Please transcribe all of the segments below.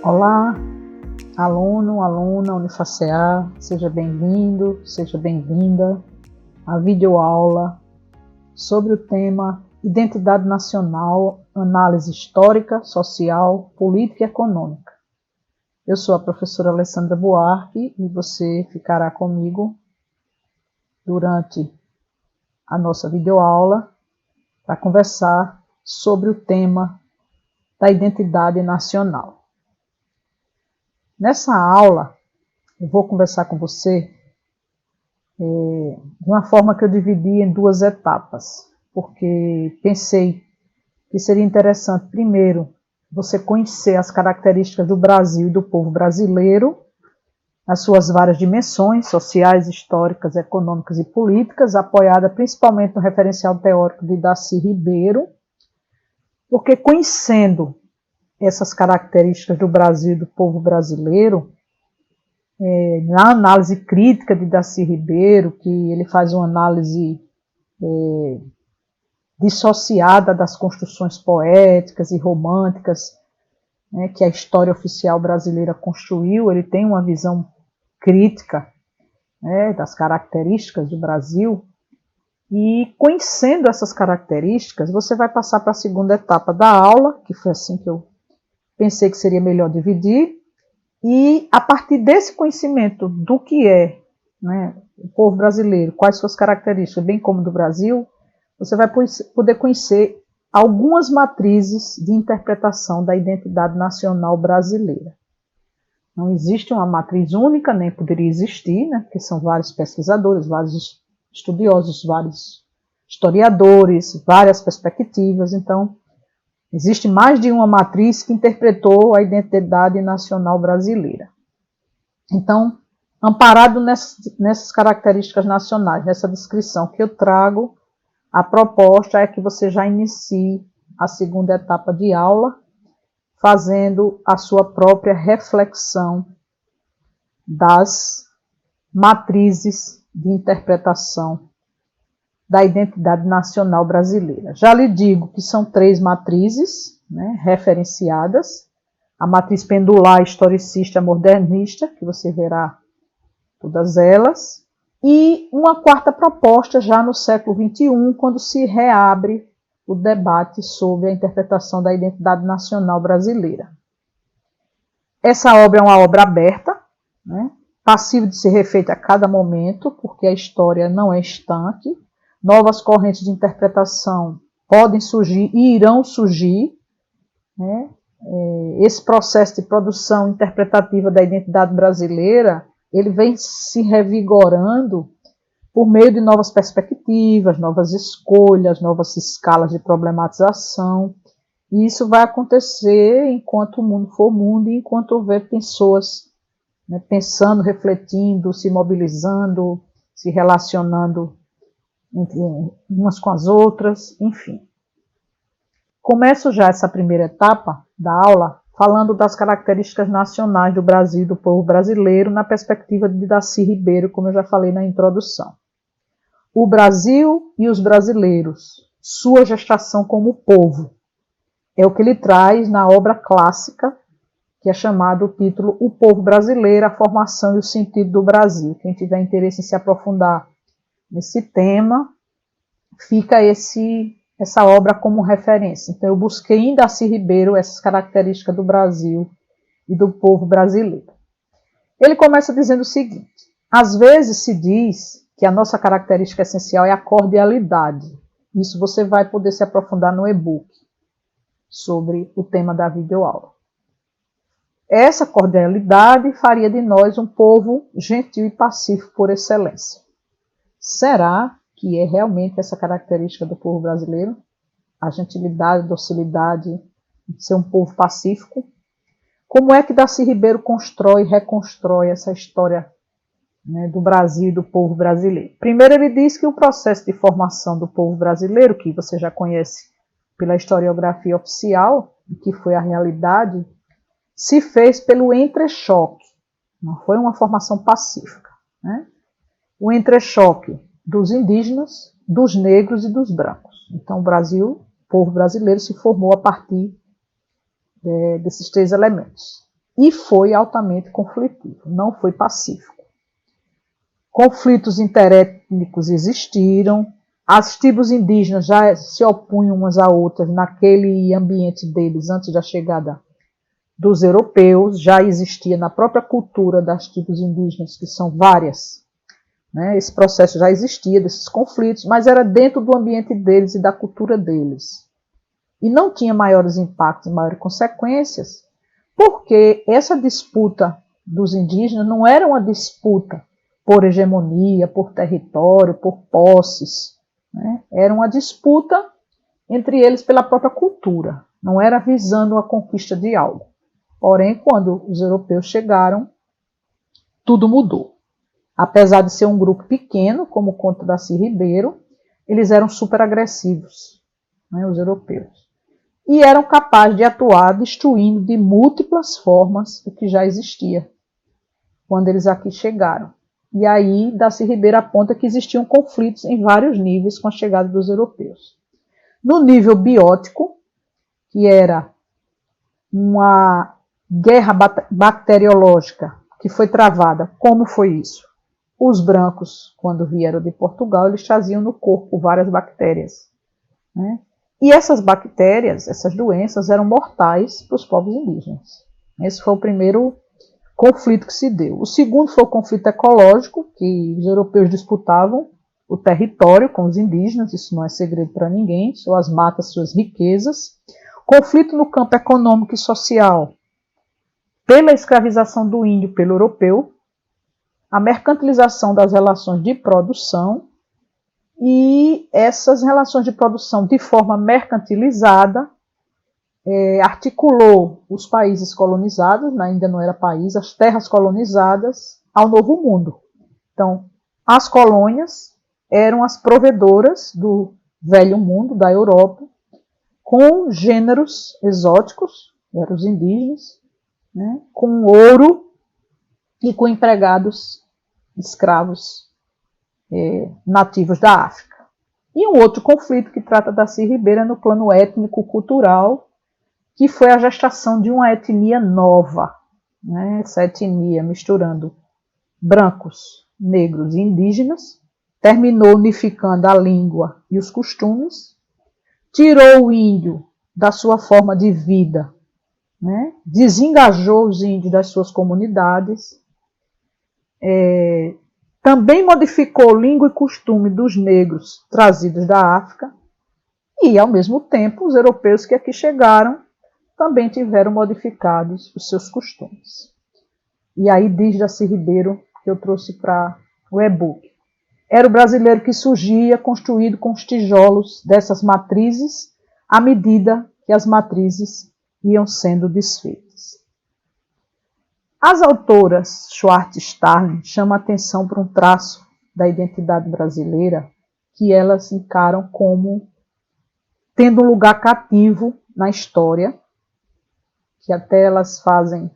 Olá, aluno, aluna Unifacear, seja bem-vindo, seja bem-vinda à videoaula sobre o tema Identidade Nacional, Análise Histórica, Social, Política e Econômica. Eu sou a professora Alessandra Buarque e você ficará comigo durante a nossa videoaula para conversar sobre o tema da identidade nacional. Nessa aula, eu vou conversar com você de uma forma que eu dividi em duas etapas, porque pensei que seria interessante, primeiro, você conhecer as características do Brasil e do povo brasileiro, as suas várias dimensões, sociais, históricas, econômicas e políticas, apoiada principalmente no referencial teórico de Darcy Ribeiro, porque conhecendo essas características do Brasil e do povo brasileiro, na análise crítica de Darcy Ribeiro, que ele faz uma análise dissociada das construções poéticas e românticas, que a história oficial brasileira construiu, ele tem uma visão crítica das características do Brasil, e conhecendo essas características, você vai passar para a segunda etapa da aula, que foi assim que eu pensei que seria melhor dividir, e a partir desse conhecimento do que é o povo brasileiro, quais suas características, bem como do Brasil, você vai poder conhecer algumas matrizes de interpretação da identidade nacional brasileira. Não existe uma matriz única, nem poderia existir, porque são vários pesquisadores, vários estudiosos, vários historiadores, várias perspectivas, então existe mais de uma matriz que interpretou a identidade nacional brasileira. Então, amparado nessas características nacionais, nessa descrição que eu trago, a proposta é que você já inicie a segunda etapa de aula, fazendo a sua própria reflexão das matrizes de interpretação da identidade nacional brasileira. Já lhe digo que são 3 matrizes referenciadas: a matriz pendular, historicista, modernista, que você verá todas elas, e uma quarta proposta já no século XXI, quando se reabre o debate sobre a interpretação da identidade nacional brasileira. Essa obra é uma obra aberta, passível de ser refeita a cada momento, porque a história não é estanque. Novas correntes de interpretação podem surgir e irão surgir. Esse processo de produção interpretativa da identidade brasileira, ele vem se revigorando por meio de novas perspectivas, novas escolhas, novas escalas de problematização. E isso vai acontecer enquanto o mundo for mundo e enquanto houver pessoas pensando, refletindo, se mobilizando, se relacionando umas com as outras, enfim. Começo já essa primeira etapa da aula falando das características nacionais do Brasil e do povo brasileiro na perspectiva de Darcy Ribeiro, como eu já falei na introdução. O Brasil e os brasileiros, sua gestação como povo, é o que ele traz na obra clássica, que é chamado o título O Povo Brasileiro, a Formação e o Sentido do Brasil. Quem tiver interesse em se aprofundar nesse tema, fica essa obra como referência. Então, eu busquei em Darcy Ribeiro essas características do Brasil e do povo brasileiro. Ele começa dizendo o seguinte: às vezes se diz que a nossa característica essencial é a cordialidade. Isso você vai poder se aprofundar no e-book sobre o tema da videoaula. Essa cordialidade faria de nós um povo gentil e pacífico por excelência. Será que é realmente essa característica do povo brasileiro? A gentilidade, a docilidade, ser um povo pacífico? Como é que Darcy Ribeiro constrói e reconstrói essa história do Brasil e do povo brasileiro? Primeiro, ele diz que o processo de formação do povo brasileiro, que você já conhece pela historiografia oficial, que foi a realidade, se fez pelo entrechoque. Não foi uma formação pacífica. O entrechoque dos indígenas, dos negros e dos brancos. Então, o povo brasileiro se formou a partir desses 3 elementos. e foi altamente conflitivo, não foi pacífico. Conflitos interétnicos existiram, as tribos indígenas já se opunham umas a outras naquele ambiente deles antes da chegada dos europeus, já existia na própria cultura das tribos indígenas, que são várias, né? Esse processo já existia desses conflitos, mas era dentro do ambiente deles e da cultura deles. E não tinha maiores impactos, maiores consequências, porque essa disputa dos indígenas não era uma disputa por hegemonia, por território, por posses, né? Era uma disputa entre eles pela própria cultura, não era visando a conquista de algo. Porém, quando os europeus chegaram, tudo mudou. Apesar de ser um grupo pequeno, como conta Darcy Ribeiro, eles eram super agressivos, né, os europeus. E eram capazes de atuar destruindo de múltiplas formas o que já existia, quando eles aqui chegaram. E aí, Darcy Ribeiro aponta que existiam conflitos em vários níveis com a chegada dos europeus. No nível biótico, que era uma guerra bacteriológica que foi travada. Como foi isso? Os brancos, quando vieram de Portugal, eles traziam no corpo várias bactérias, né? E essas bactérias, essas doenças, eram mortais para os povos indígenas. Esse foi o primeiro conflito que se deu. O segundo foi o conflito ecológico, que os europeus disputavam o território com os indígenas, isso não é segredo para ninguém, suas matas, suas riquezas. Conflito no campo econômico e social, pela escravização do índio pelo europeu, a mercantilização das relações de produção, e essas relações de produção de forma mercantilizada articulou os países colonizados, ainda não era país, as terras colonizadas ao Novo Mundo. Então, as colônias eram as provedoras do Velho Mundo, da Europa, com gêneros exóticos, eram os indígenas, né, com ouro e com empregados escravos nativos da África. E um outro conflito que trata Darcy Ribeiro é no plano étnico-cultural, que foi a gestação de uma etnia nova, né, essa etnia misturando brancos, negros e indígenas, terminou unificando a língua e os costumes, tirou o índio da sua forma de vida, né? Desengajou os índios das suas comunidades, também modificou língua e costume dos negros trazidos da África e, ao mesmo tempo, os europeus que aqui chegaram também tiveram modificados os seus costumes. E aí diz Darcy Ribeiro, que eu trouxe para o e-book. Era o brasileiro que surgia construído com os tijolos dessas matrizes à medida que as matrizes iam sendo desfeitas. As autoras Schwartz e Starling chamam a atenção para um traço da identidade brasileira que elas encaram como tendo um lugar cativo na história, que até elas fazem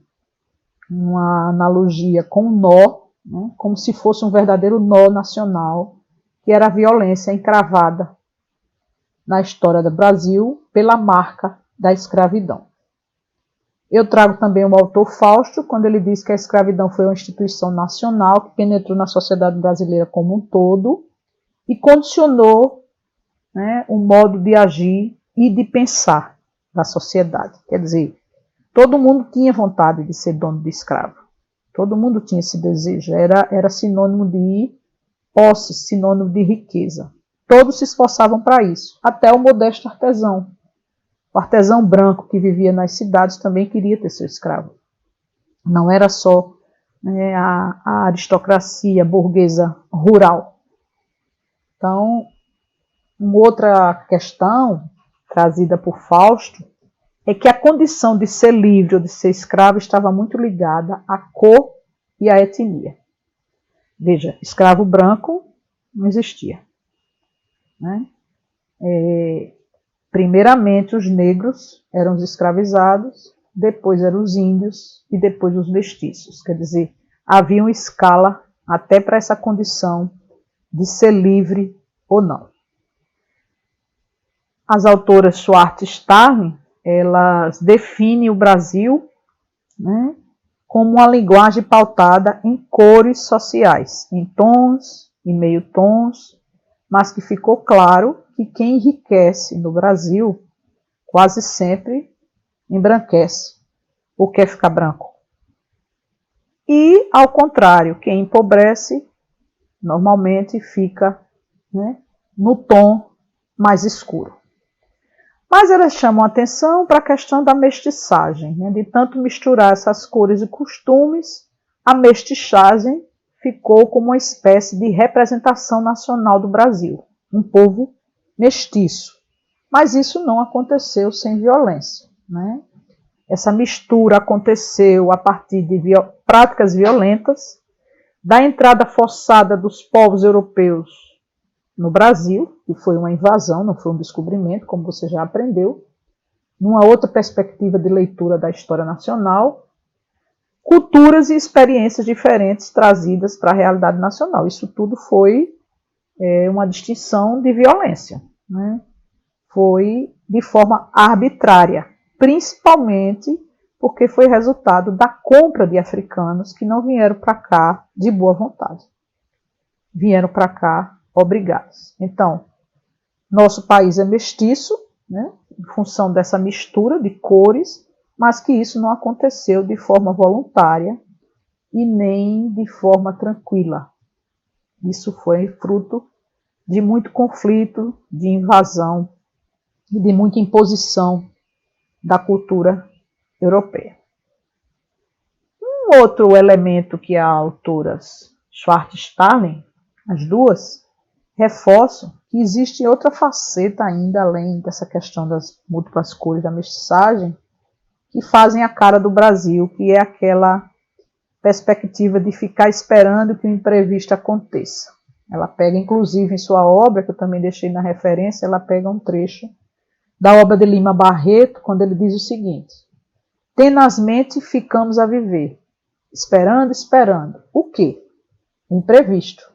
uma analogia com o nó, né, como se fosse um verdadeiro nó nacional, que era a violência encravada na história do Brasil pela marca da escravidão. Eu trago também o autor Fausto, quando ele diz que a escravidão foi uma instituição nacional que penetrou na sociedade brasileira como um todo e condicionou, né, o modo de agir e de pensar da sociedade. Quer dizer, todo mundo tinha vontade de ser dono de escravo. Todo mundo tinha esse desejo. Era sinônimo de posse, sinônimo de riqueza. Todos se esforçavam para isso, até o modesto artesão. O artesão branco que vivia nas cidades também queria ter seu escravo. Não era só, né, a aristocracia burguesa rural. Então, uma outra questão trazida por Fausto é que a condição de ser livre ou de ser escravo estava muito ligada à cor e à etnia. Veja, escravo branco não existia, né? Primeiramente os negros eram os escravizados, depois eram os índios e depois os mestiços. Quer dizer, havia uma escala até para essa condição de ser livre ou não. As autoras Schwartz e Starling, elas definem o Brasil, né, como uma linguagem pautada em cores sociais, em tons e meio tons, mas que ficou claro que quem enriquece no Brasil quase sempre embranquece ou quer ficar branco. E, ao contrário, quem empobrece normalmente fica, né, no tom mais escuro. Mas elas chamam atenção para a questão da mestiçagem, né? De tanto misturar essas cores e costumes, a mestiçagem ficou como uma espécie de representação nacional do Brasil, um povo mestiço. Mas isso não aconteceu sem violência, né? Essa mistura aconteceu a partir de práticas violentas, da entrada forçada dos povos europeus no Brasil, que foi uma invasão, não foi um descobrimento, como você já aprendeu, numa outra perspectiva de leitura da história nacional, culturas e experiências diferentes trazidas para a realidade nacional. Isso tudo foi uma distinção de violência, né? Foi de forma arbitrária, principalmente porque foi resultado da compra de africanos que não vieram para cá de boa vontade. Vieram para cá obrigados. Então, nosso país é mestiço, né, em função dessa mistura de cores, mas que isso não aconteceu de forma voluntária e nem de forma tranquila. Isso foi fruto de muito conflito, de invasão e de muita imposição da cultura europeia. Um outro elemento que a autora Schwarz-Starling, as duas, reforçam que existe outra faceta ainda, além dessa questão das múltiplas cores da mestiçagem, que fazem a cara do Brasil, que é aquela perspectiva de ficar esperando que o imprevisto aconteça. Ela pega, inclusive, em sua obra, que eu também deixei na referência, ela pega um trecho da obra de Lima Barreto, quando ele diz o seguinte: tenazmente ficamos a viver, esperando, esperando. O quê? O imprevisto.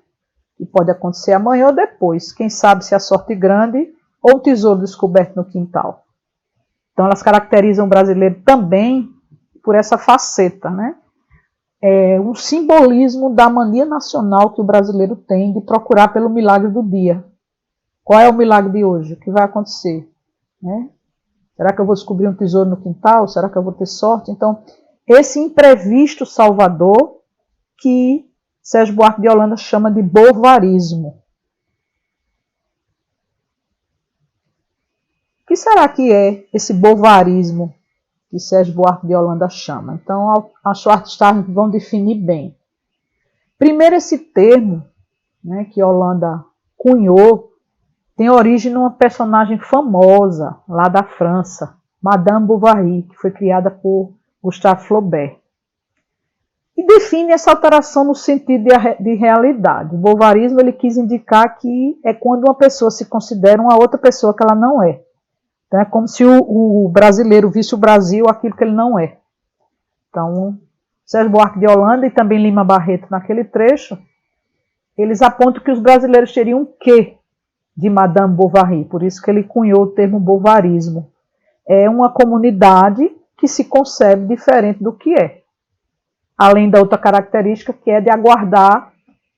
Que pode acontecer amanhã ou depois. Quem sabe se a sorte grande ou um tesouro descoberto no quintal. Então elas caracterizam o brasileiro também por essa faceta, né? Um simbolismo da mania nacional que o brasileiro tem de procurar pelo milagre do dia. Qual é o milagre de hoje? O que vai acontecer? Né? Será que eu vou descobrir um tesouro no quintal? Será que eu vou ter sorte? Então, esse imprevisto salvador que Sérgio Buarque de Holanda chama de bovarismo. O que será que é esse bovarismo que Sérgio Buarque de Holanda chama? Então, a Schwarz-Starling vão definir bem. Primeiro, esse termo, né, que Holanda cunhou, tem origem numa personagem famosa lá da França, Madame Bovary, que foi criada por Gustave Flaubert. E define essa alteração no sentido de realidade. O bovarismo ele quis indicar que é quando uma pessoa se considera uma outra pessoa que ela não é. Então, é como se o brasileiro visse o Brasil aquilo que ele não é. Então, Sérgio Buarque de Holanda e também Lima Barreto, naquele trecho, eles apontam que os brasileiros teriam um quê de Madame Bovary, por isso que ele cunhou o termo bovarismo. É uma comunidade que se concebe diferente do que é. Além da outra característica, que é de aguardar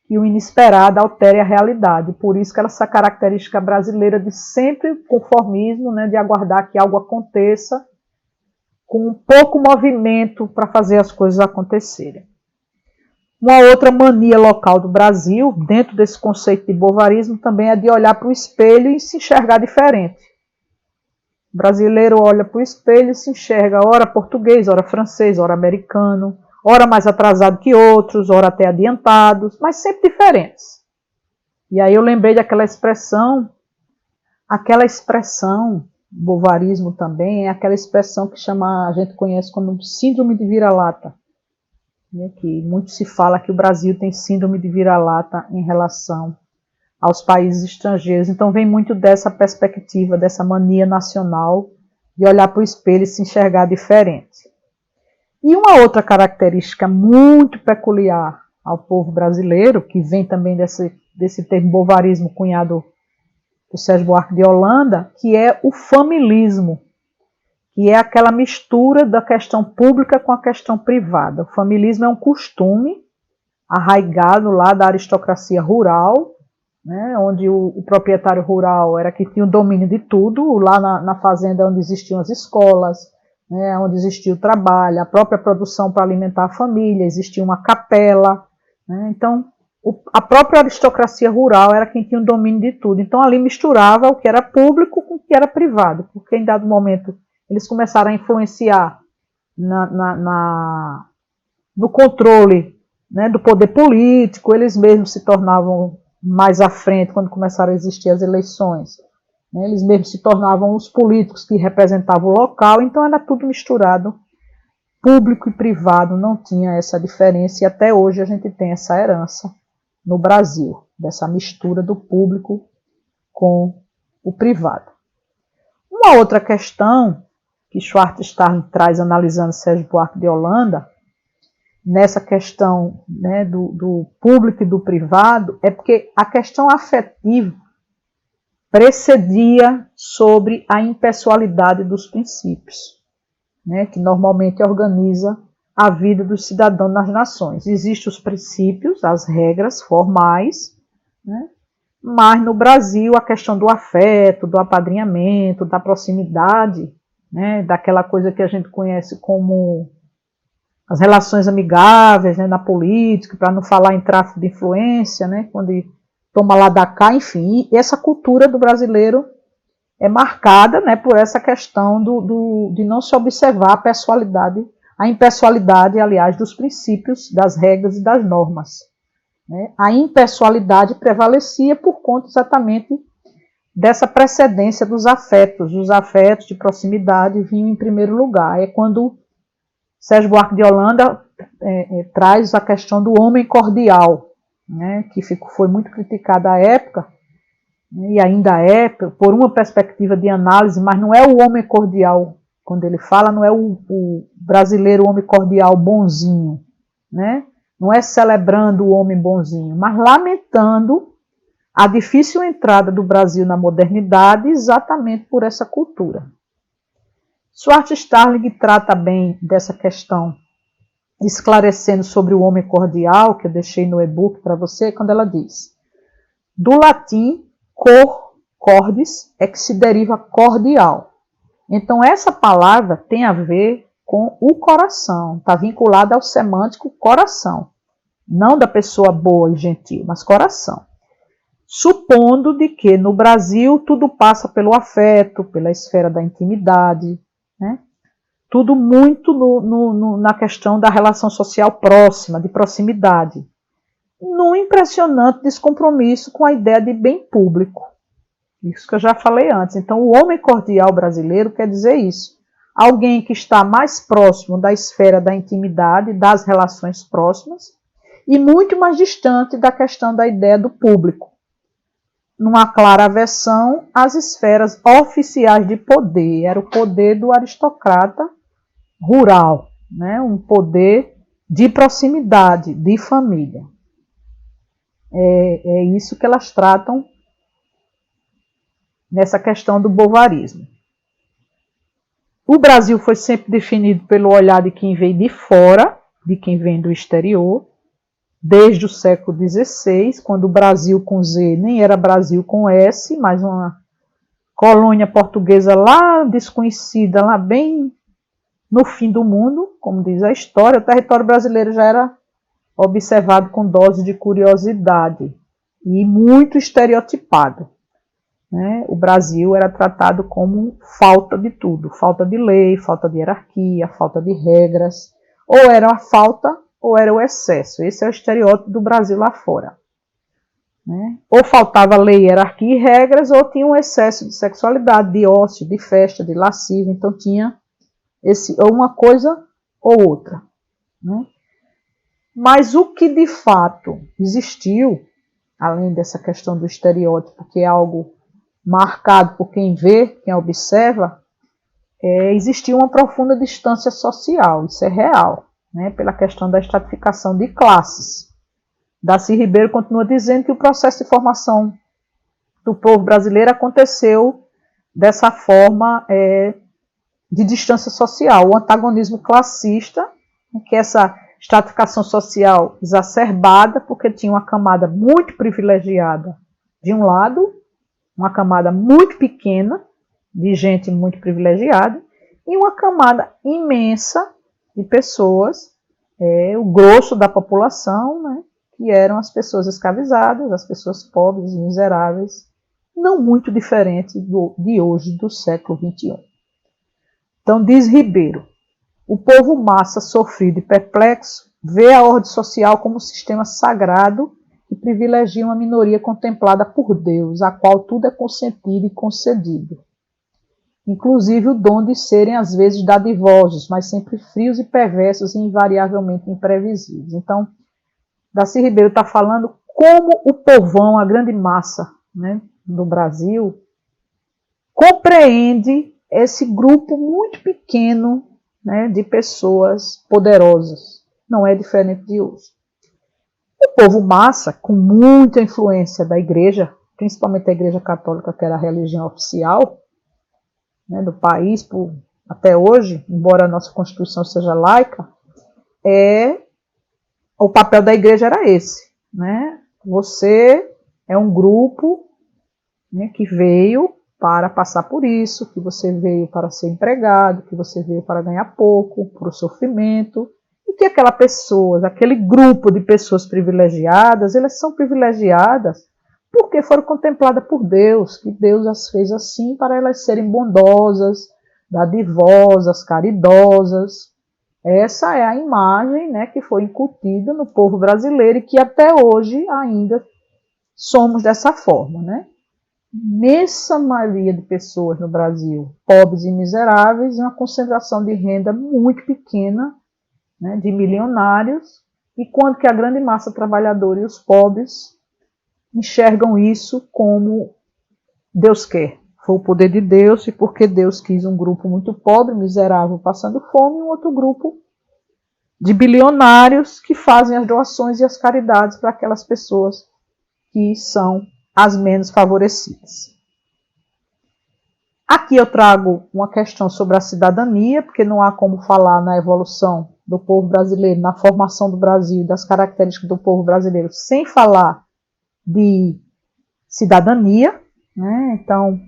que o inesperado altere a realidade. Por isso que essa característica brasileira de sempre conformismo, né, de aguardar que algo aconteça, com pouco movimento para fazer as coisas acontecerem. Uma outra mania local do Brasil, dentro desse conceito de bovarismo, também é de olhar para o espelho e se enxergar diferente. O brasileiro olha para o espelho e se enxerga ora português, ora francês, ora americano, ora mais atrasado que outros, ora até adiantados, mas sempre diferentes. E aí eu lembrei daquela expressão, bovarismo também, é aquela expressão que a gente conhece como síndrome de vira-lata. Que muito se fala que o Brasil tem síndrome de vira-lata em relação aos países estrangeiros. Então vem muito dessa perspectiva, dessa mania nacional de olhar para o espelho e se enxergar diferente. E uma outra característica muito peculiar ao povo brasileiro, que vem também desse termo bovarismo cunhado por Sérgio Buarque de Holanda, que é o familismo, que é aquela mistura da questão pública com a questão privada. O familismo é um costume arraigado lá da aristocracia rural, né, onde o proprietário rural era que tinha o domínio de tudo, lá na fazenda onde existiam as escolas, né, onde existia o trabalho, a própria produção para alimentar a família, existia uma capela, né, então a própria aristocracia rural era quem tinha o domínio de tudo. Então ali misturava o que era público com o que era privado, porque em dado momento eles começaram a influenciar no controle, né, do poder político, eles mesmos se tornavam mais à frente quando começaram a existir as eleições. Né, eles mesmos se tornavam os políticos que representavam o local, então era tudo misturado, público e privado, não tinha essa diferença, e até hoje a gente tem essa herança no Brasil, dessa mistura do público com o privado. Uma outra questão que Schwartzstarling traz analisando Sérgio Buarque de Holanda, nessa questão, né, do público e do privado, é porque a questão afetiva precedia sobre a impessoalidade dos princípios, né, que normalmente organiza a vida dos cidadãos nas nações. Existem os princípios, as regras formais, né, mas no Brasil a questão do afeto, do apadrinhamento, da proximidade, né, daquela coisa que a gente conhece como as relações amigáveis, né, na política, para não falar em tráfico de influência, né, quando toma lá da cá, enfim, e essa cultura do brasileiro é marcada, né, por essa questão de não se observar a pessoalidade, a impessoalidade, aliás, dos princípios, das regras e das normas. Né. A impessoalidade prevalecia por conta exatamente dessa precedência dos afetos. Os afetos de proximidade vinham em primeiro lugar. É quando Sérgio Buarque de Holanda traz a questão do homem cordial, né, que foi muito criticada à época, né, e ainda é, por uma perspectiva de análise, mas não é o homem cordial, quando ele fala, não é o brasileiro homem cordial bonzinho, né, não é celebrando o homem bonzinho, mas lamentando a difícil entrada do Brasil na modernidade exatamente por essa cultura. Schwartzstarling trata bem dessa questão, esclarecendo sobre o homem cordial, que eu deixei no e-book para você, quando ela diz: do latim, cordis, é que se deriva cordial. Então, essa palavra tem a ver com o coração, está vinculada ao semântico coração, não da pessoa boa e gentil, mas coração. Supondo de que no Brasil tudo passa pelo afeto, pela esfera da intimidade, né? Tudo muito na questão da relação social próxima, de proximidade, num impressionante descompromisso com a ideia de bem público. Isso que eu já falei antes. Então, o homem cordial brasileiro quer dizer isso. Alguém que está mais próximo da esfera da intimidade, das relações próximas, e muito mais distante da questão da ideia do público, numa clara aversão às esferas oficiais de poder. Era o poder do aristocrata rural, né? Um poder de proximidade, de família. É isso que elas tratam nessa questão do bovarismo. O Brasil foi sempre definido pelo olhar de quem veio de fora, de quem vem do exterior, desde o século XVI, quando o Brasil com Z nem era Brasil com S, mas uma colônia portuguesa lá desconhecida, lá bem no fim do mundo, como diz a história. O território brasileiro já era observado com dose de curiosidade e muito estereotipado. Né? O Brasil era tratado como falta de tudo, falta de lei, falta de hierarquia, falta de regras, ou era a falta ou era o excesso. Esse é o estereótipo do Brasil lá fora. Né? Ou faltava lei, hierarquia e regras, ou tinha um excesso de sexualidade, de ócio, de festa, de lascivo. Então tinha ou uma coisa ou outra. Né? Mas o que de fato existiu, além dessa questão do estereótipo, que é algo marcado por quem vê, quem observa, existia uma profunda distância social, isso é real. Né, pela questão da estratificação de classes. Darcy Ribeiro continua dizendo que o processo de formação do povo brasileiro aconteceu dessa forma de distância social, o antagonismo classista, que é essa estratificação social exacerbada, porque tinha uma camada muito privilegiada de um lado, uma camada muito pequena de gente muito privilegiada, e uma camada imensa de pessoas, o grosso da população, né, que eram as pessoas escravizadas, as pessoas pobres e miseráveis, não muito diferente de hoje, do século XXI. Então, diz Ribeiro, o povo massa, sofrido e perplexo, vê a ordem social como um sistema sagrado que privilegia uma minoria contemplada por Deus, a qual tudo é consentido e concedido. Inclusive o dom de serem, às vezes, dadivosos, mas sempre frios e perversos e invariavelmente imprevisíveis. Então, Darcy Ribeiro está falando como o povão, a grande massa, né, do Brasil, compreende esse grupo muito pequeno, né, de pessoas poderosas. Não é diferente de hoje. O povo massa, com muita influência da igreja, principalmente a igreja católica, que era a religião oficial, né, do país até hoje, embora a nossa Constituição seja laica, o papel da igreja era esse. Né? Você é um grupo, né, que veio para passar por isso, que você veio para ser empregado, que você veio para ganhar pouco, por sofrimento, e que aquela pessoa, aquele grupo de pessoas privilegiadas, elas são privilegiadas porque foram contempladas por Deus, que Deus as fez assim para elas serem bondosas, dadivosas, caridosas. Essa é a imagem, né, que foi incutida no povo brasileiro e que até hoje ainda somos dessa forma, né? Nessa maioria de pessoas no Brasil, pobres e miseráveis, e uma concentração de renda muito pequena, né, de milionários, e quando que a grande massa trabalhadora e os pobres enxergam isso como Deus quer. Foi o poder de Deus, e porque Deus quis um grupo muito pobre, miserável, passando fome, e um outro grupo de bilionários que fazem as doações e as caridades para aquelas pessoas que são as menos favorecidas. Aqui eu trago uma questão sobre a cidadania, porque não há como falar na evolução do povo brasileiro, na formação do Brasil, das características do povo brasileiro, sem falar de cidadania, né? Então,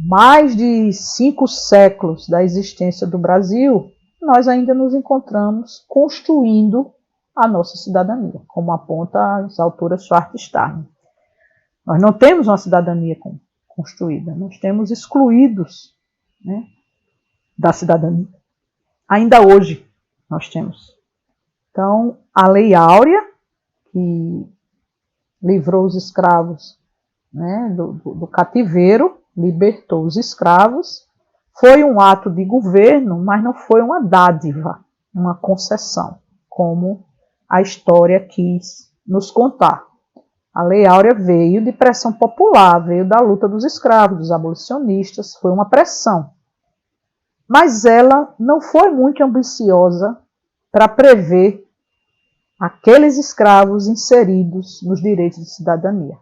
mais de 5 séculos da existência do Brasil, nós ainda nos encontramos construindo a nossa cidadania, como aponta as autoras Schwartz e Starling. Nós não temos uma cidadania construída, nós temos excluídos, né, da cidadania. Ainda hoje nós temos. Então, a Lei Áurea, que livrou os escravos, né, do cativeiro, libertou os escravos, foi um ato de governo, mas não foi uma dádiva, uma concessão, como a história quis nos contar. A Lei Áurea veio de pressão popular, veio da luta dos escravos, dos abolicionistas, foi uma pressão. Mas ela não foi muito ambiciosa para prever aqueles escravos inseridos nos direitos de cidadania.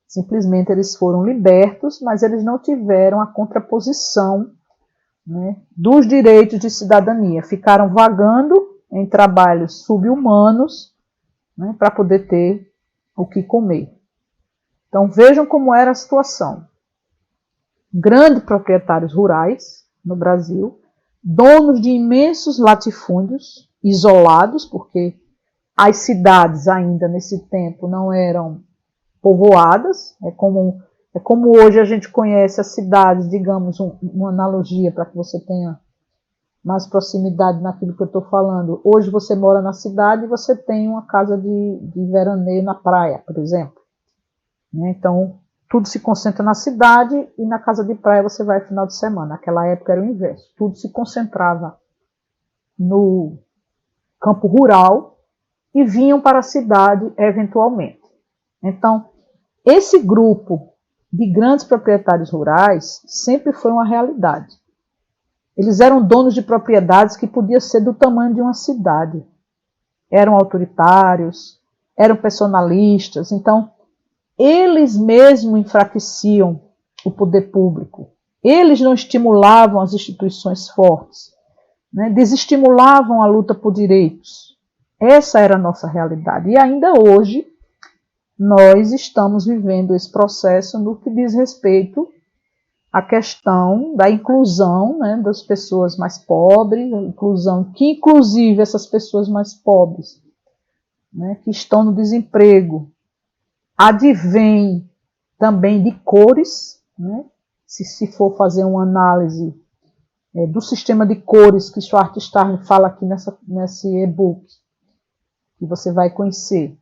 Simplesmente eles foram libertos, mas eles não tiveram a contraposição, né, dos direitos de cidadania. Ficaram vagando em trabalhos subhumanos, né, para poder ter o que comer. Então vejam como era a situação. Grandes proprietários rurais no Brasil, donos de imensos latifúndios, isolados, porque as cidades ainda nesse tempo não eram povoadas, é como hoje a gente conhece as cidades, digamos, uma analogia para que você tenha mais proximidade naquilo que eu estou falando. Hoje você mora na cidade e você tem uma casa de veraneio na praia, por exemplo. Então, tudo se concentra na cidade e na casa de praia você vai no final de semana. Naquela época era o inverso. Tudo se concentrava no campo rural e vinham para a cidade eventualmente. Então, esse grupo de grandes proprietários rurais sempre foi uma realidade. Eles eram donos de propriedades que podiam ser do tamanho de uma cidade. Eram autoritários, eram personalistas, então eles mesmos enfraqueciam o poder público. Eles não estimulavam as instituições fortes, né? Desestimulavam a luta por direitos. Essa era a nossa realidade. E ainda hoje, nós estamos vivendo esse processo no que diz respeito à questão da inclusão, né, das pessoas mais pobres, a inclusão que, inclusive, essas pessoas mais pobres, né, que estão no desemprego, advém também de cores, né, se for fazer uma análise do sistema de cores que Stuart Starling fala aqui nesse e-book, que você vai conhecer.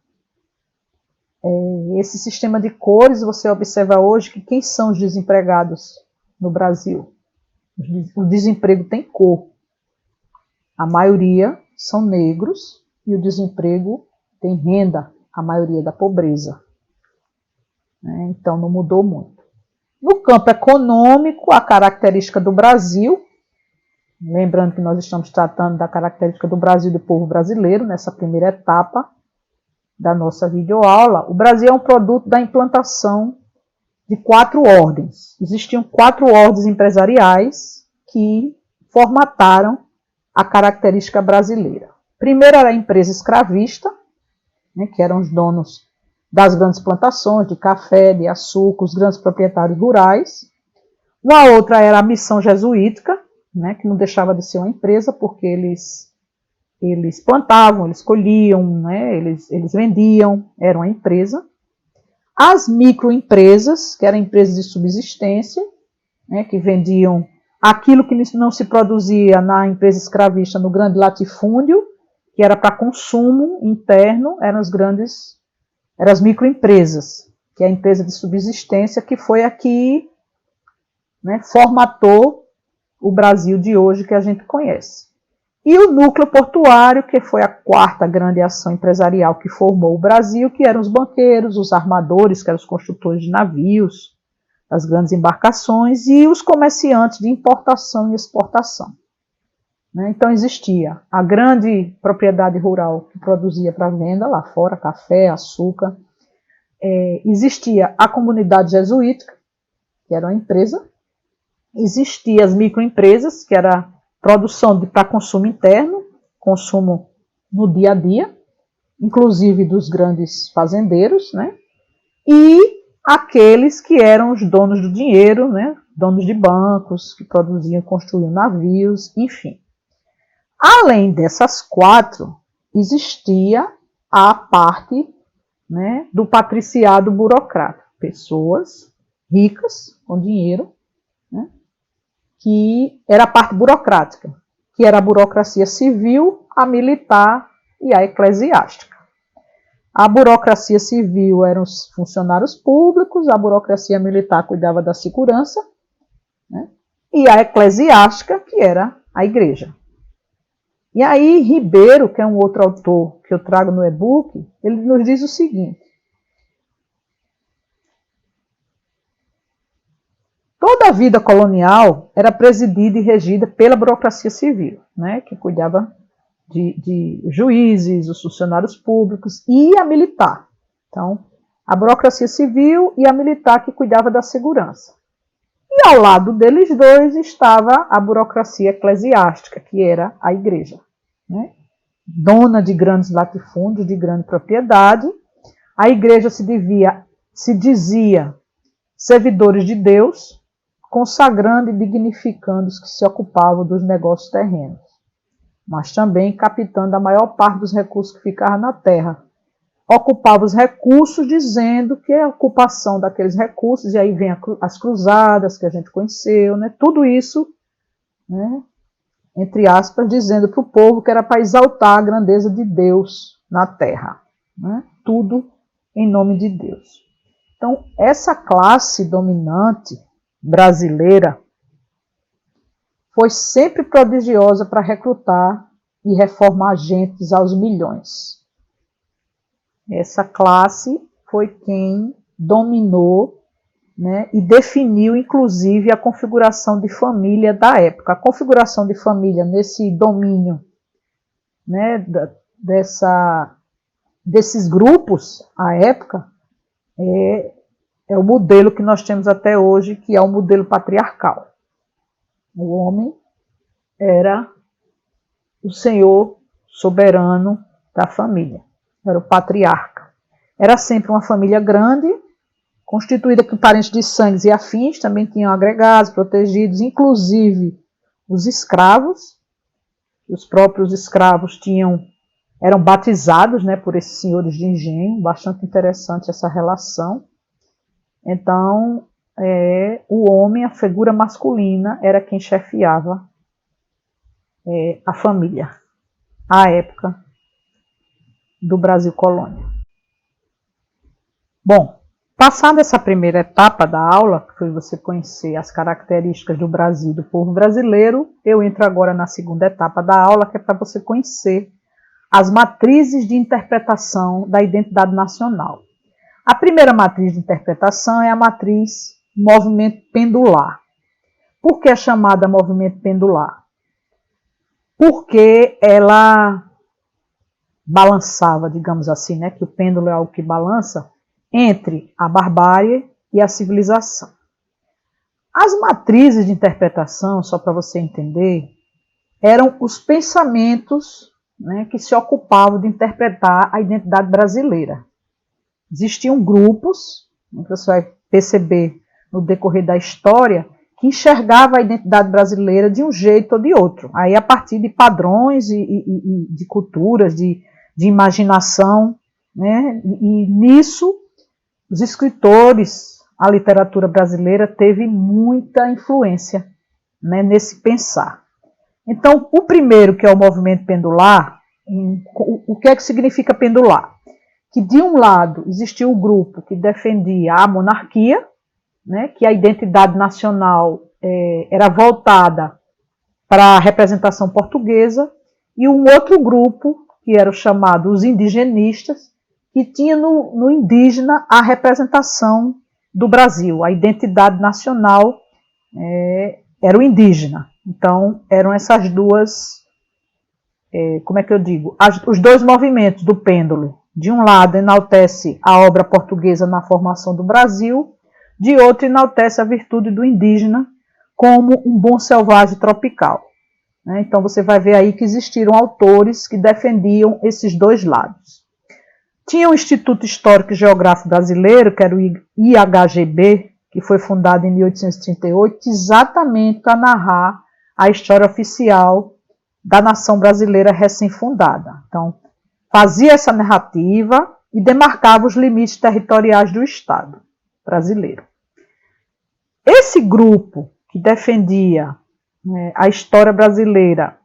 Esse sistema de cores, você observa hoje que quem são os desempregados no Brasil? O desemprego tem cor. A maioria são negros e o desemprego tem renda, a maioria da pobreza. Então não mudou muito. No campo econômico, a característica do Brasil, lembrando que nós estamos tratando da característica do Brasil e do povo brasileiro, nessa primeira etapa da nossa videoaula, o Brasil é um produto da implantação de 4 ordens. Existiam 4 ordens empresariais que formataram a característica brasileira. Primeiro era a empresa escravista, né, que eram os donos das grandes plantações de café, de açúcar, os grandes proprietários rurais. Uma outra era a missão jesuítica, né, que não deixava de ser uma empresa, porque eles plantavam, eles colhiam, né, eles vendiam, era uma empresa. As microempresas, que eram empresas de subsistência, né, que vendiam aquilo que não se produzia na empresa escravista no grande latifúndio, que era para consumo interno, eram as microempresas, que é a empresa de subsistência, que foi a que, né, formatou o Brasil de hoje que a gente conhece. E o núcleo portuário, que foi a 4ª grande ação empresarial que formou o Brasil, que eram os banqueiros, os armadores, que eram os construtores de navios, das grandes embarcações, e os comerciantes de importação e exportação. Então existia a grande propriedade rural que produzia para venda lá fora, café, açúcar. Existia a comunidade jesuítica, que era uma empresa. Existia as microempresas, que era produção para consumo interno, consumo no dia a dia, inclusive dos grandes fazendeiros, né? E aqueles que eram os donos do dinheiro, né? Donos de bancos, que produziam e construíam navios, enfim. Além dessas 4, existia a parte, né, do patriciado burocrático, pessoas ricas, com dinheiro, né, que era a parte burocrática, que era a burocracia civil, a militar e a eclesiástica. A burocracia civil eram os funcionários públicos, a burocracia militar cuidava da segurança, né, e a eclesiástica, que era a igreja. E aí Ribeiro, que é um outro autor que eu trago no e-book, ele nos diz o seguinte: toda a vida colonial era presidida e regida pela burocracia civil, né, que cuidava de juízes, os funcionários públicos e a militar. Então, a burocracia civil e a militar que cuidava da segurança. E ao lado deles dois estava a burocracia eclesiástica, que era a igreja, né, dona de grandes latifúndios, de grande propriedade. A igreja se dizia servidores de Deus, consagrando e dignificando os que se ocupavam dos negócios terrenos, mas também captando a maior parte dos recursos que ficavam na terra. Ocupava os recursos dizendo que a ocupação daqueles recursos, e aí vem as cruzadas que a gente conheceu, né? Tudo isso, né, entre aspas, dizendo para o povo que era para exaltar a grandeza de Deus na terra, né? Tudo em nome de Deus. Então, essa classe dominante brasileira foi sempre prodigiosa para recrutar e reformar agentes aos milhões. Essa classe foi quem dominou, né, e definiu, inclusive, a configuração de família da época. A configuração de família nesse domínio, né, desses grupos, à época, é o modelo que nós temos até hoje, que é o modelo patriarcal. O homem era o senhor soberano da família, era o patriarca. Era sempre uma família grande, constituída por parentes de sangue e afins, também tinham agregados, protegidos, inclusive os escravos. Os próprios escravos eram batizados, né, por esses senhores de engenho, bastante interessante essa relação. Então, o homem, a figura masculina, era quem chefiava a família, à época do Brasil colônia. Bom, passada essa primeira etapa da aula, que foi você conhecer as características do Brasil e do povo brasileiro, eu entro agora na segunda etapa da aula, que é para você conhecer as matrizes de interpretação da identidade nacional. A primeira matriz de interpretação é a matriz movimento pendular. Por que é chamada movimento pendular? Porque ela balançava, digamos assim, né, que o pêndulo é algo que balança, entre a barbárie e a civilização. As matrizes de interpretação, só para você entender, eram os pensamentos, né, que se ocupavam de interpretar a identidade brasileira. Existiam grupos, que você vai perceber no decorrer da história, que enxergavam a identidade brasileira de um jeito ou de outro. Aí a partir de padrões e de culturas, de imaginação, né, e nisso os escritores, a literatura brasileira teve muita influência, né, nesse pensar. Então, o primeiro, que é o movimento pendular, o que é que significa pendular? Que de um lado existia o grupo que defendia a monarquia, né, que a identidade nacional era voltada para a representação portuguesa, e um outro grupo, que era o chamado os indigenistas, que tinha no indígena a representação do Brasil, a identidade nacional era o indígena. Então, eram essas duas, como é que eu digo, os dois movimentos do pêndulo. De um lado, enaltece a obra portuguesa na formação do Brasil, de outro, enaltece a virtude do indígena como um bom selvagem tropical. Então, você vai ver aí que existiram autores que defendiam esses dois lados. Tinha o Instituto Histórico e Geográfico Brasileiro, que era o IHGB, que foi fundado em 1838, exatamente para narrar a história oficial da nação brasileira recém-fundada. Então, fazia essa narrativa e demarcava os limites territoriais do Estado brasileiro. Esse grupo que defendia a história brasileira,